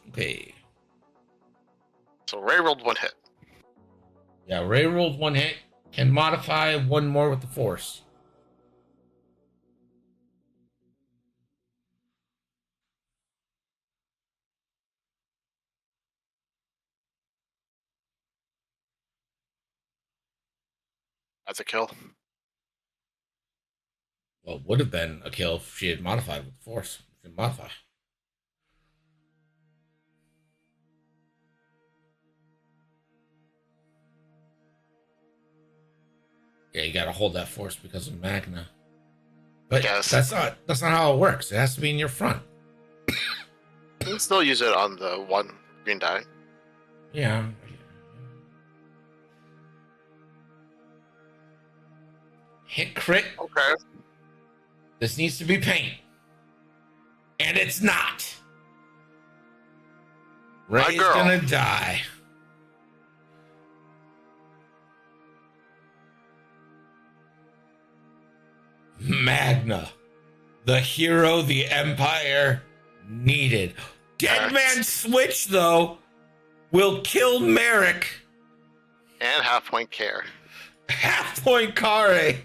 Okay. So Ray rolled 1 hit. Yeah, Ray rolled one hit. Can modify one more with the force. That's a kill. Well, it would have been a kill if she had modified with the force. She didn't modify. Yeah, you gotta hold that force because of Magna. But Yes. that's not how it works. It has to be in your front. You can still use it on the 1 green die. Yeah. Hit crit. Okay. This needs to be paint. And it's not. Ray's girl. gonna die. Magna, the hero the Empire needed. Dead Correct. Man Switch, though, will kill Merrick. And half point care. Half point Kare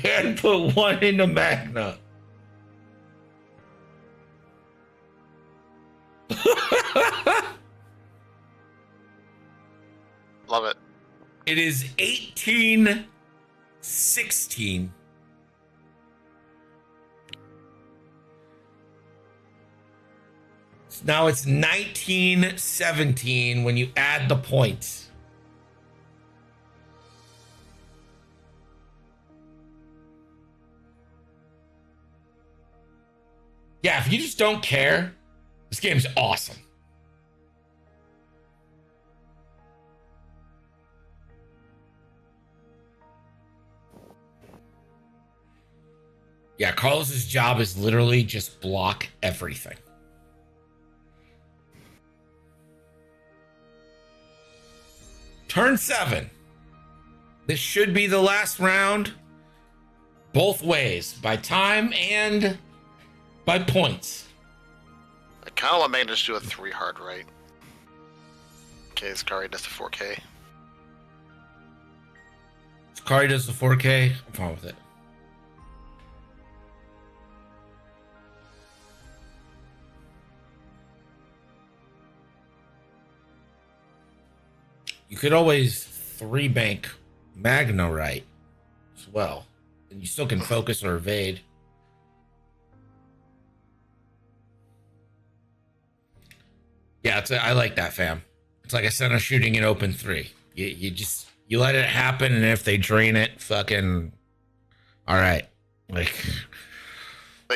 and put one into Magna. Love it. It is 18-16. Now it's 19-17 when you add the points. Yeah, if you just don't care, this game's awesome. Yeah, Carlos's job is literally just block everything. Turn 7. This should be the last round, both ways, by time and by points. I kind of want Magna to do a 3 hard right. Okay, Skari does the 4K. Sakari does the 4K. I'm fine with it. You could always 3-bank Magna right as well. And you still can focus or evade. Yeah, I like that, fam. It's like a center shooting an open 3. You let it happen, and if they drain it, fucking all right. Like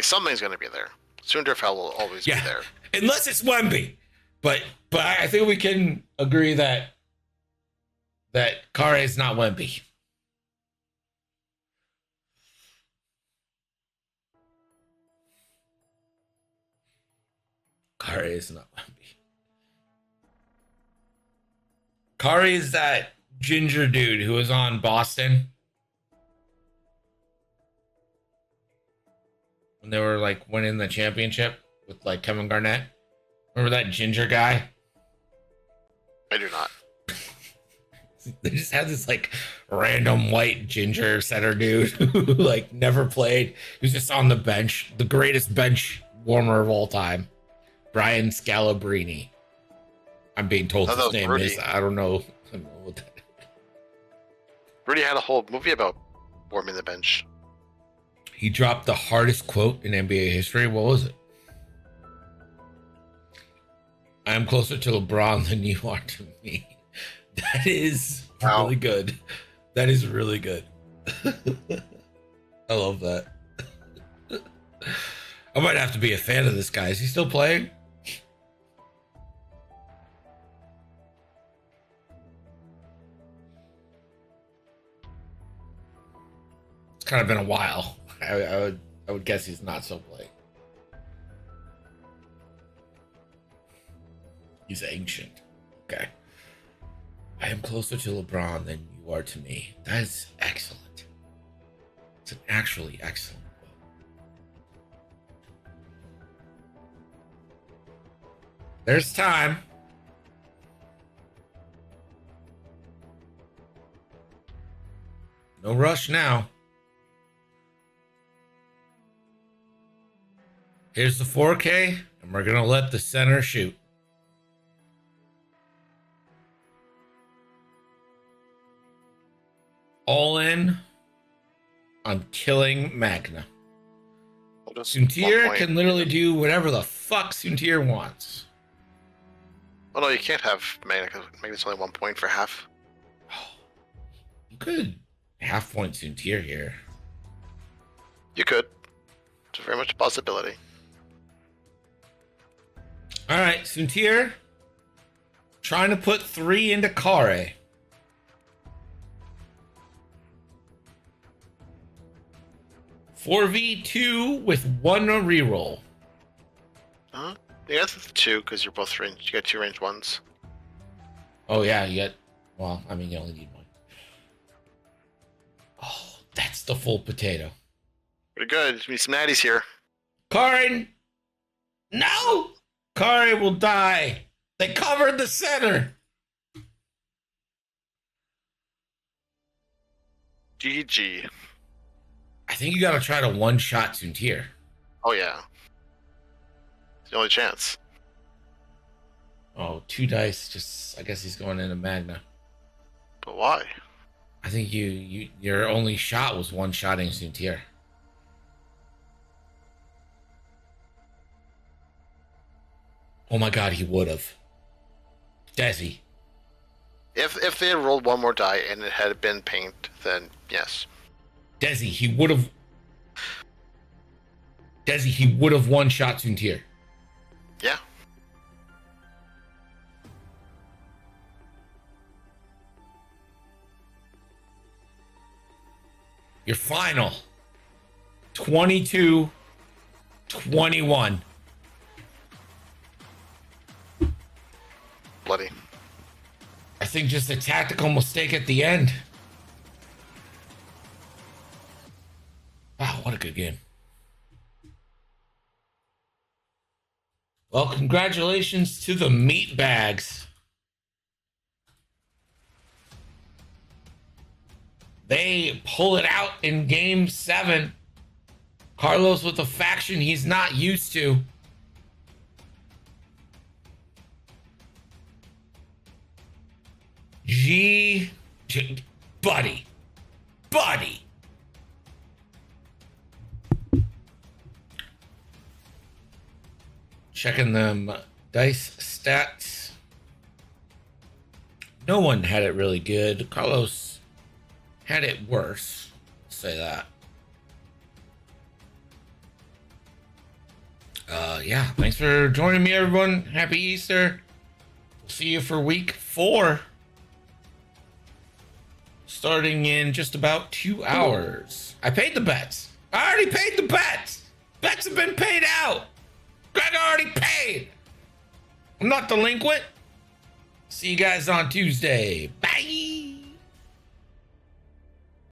something's gonna be there. Sunderfell will always be there. Unless it's Wemby. But I think we can agree that Kare is not Wemby. Kare is not Wemby. Kare is that ginger dude who was on Boston when they were like winning the championship with like Kevin Garnett. Remember that ginger guy? I do not. They just had this like random white ginger center dude who like never played. He was just on the bench, the greatest bench warmer of all time, Brian Scalabrine. I'm being told his name Rudy. is. I don't know what that is. Rudy had a whole movie about warming the bench. He dropped the hardest quote in NBA history. What was it? I am closer to LeBron than you are to me. That is really good. That is really good. I love that. I might have to be a fan of this guy. Is he still playing? It's kind of been a while. I would guess he's not still playing. He's ancient. Okay. I am closer to LeBron than you are to me. That is excellent. It's an actually excellent quote. There's time. No rush now. Here's the 4K, and we're going to let the center shoot. All in on killing Magna. Suntir can literally do whatever the fuck Suntir wants. Oh no, you can't have Magna because Magna's only 1 point for half. You could half point Suntir here. You could. It's very much a possibility. All right, Suntir trying to put 3 into Kare. $4v2 with 1 reroll. Huh? Yeah, that's 2 because you're both range. You got 2 range ones. Oh yeah, you get. Well, I mean, you only need 1. Oh, that's the full potato. Pretty good. We need some natties here. Kare, no! Kare will die. They covered the center. GG. I think you gotta try to one-shot Suntir. Oh yeah. It's the only chance. Oh, 2 dice. Just, I guess he's going into Magna. But why? I think your only shot was one-shotting Suntir. Oh my god, he would have. Desi. If they had rolled 1 more die and it had been paint, then yes. Desi, he would have. Desi, he would have one-shot Suntir. Yeah. Your final 22-21. Bloody. I think just a tactical mistake at the end. Wow, what a good game. Well, congratulations to the meat bags. They pull it out in game 7. Carlos with a faction he's not used to. Buddy. Checking them dice stats. No one had it really good. Carlos had it worse. Say that. Yeah, thanks for joining me, everyone. Happy Easter. We'll see you for week 4. Starting in just about 2 hours. I paid the bets. I already paid the bets. Bets have been paid out. Greg already paid. I'm not delinquent. See you guys on Tuesday. Bye.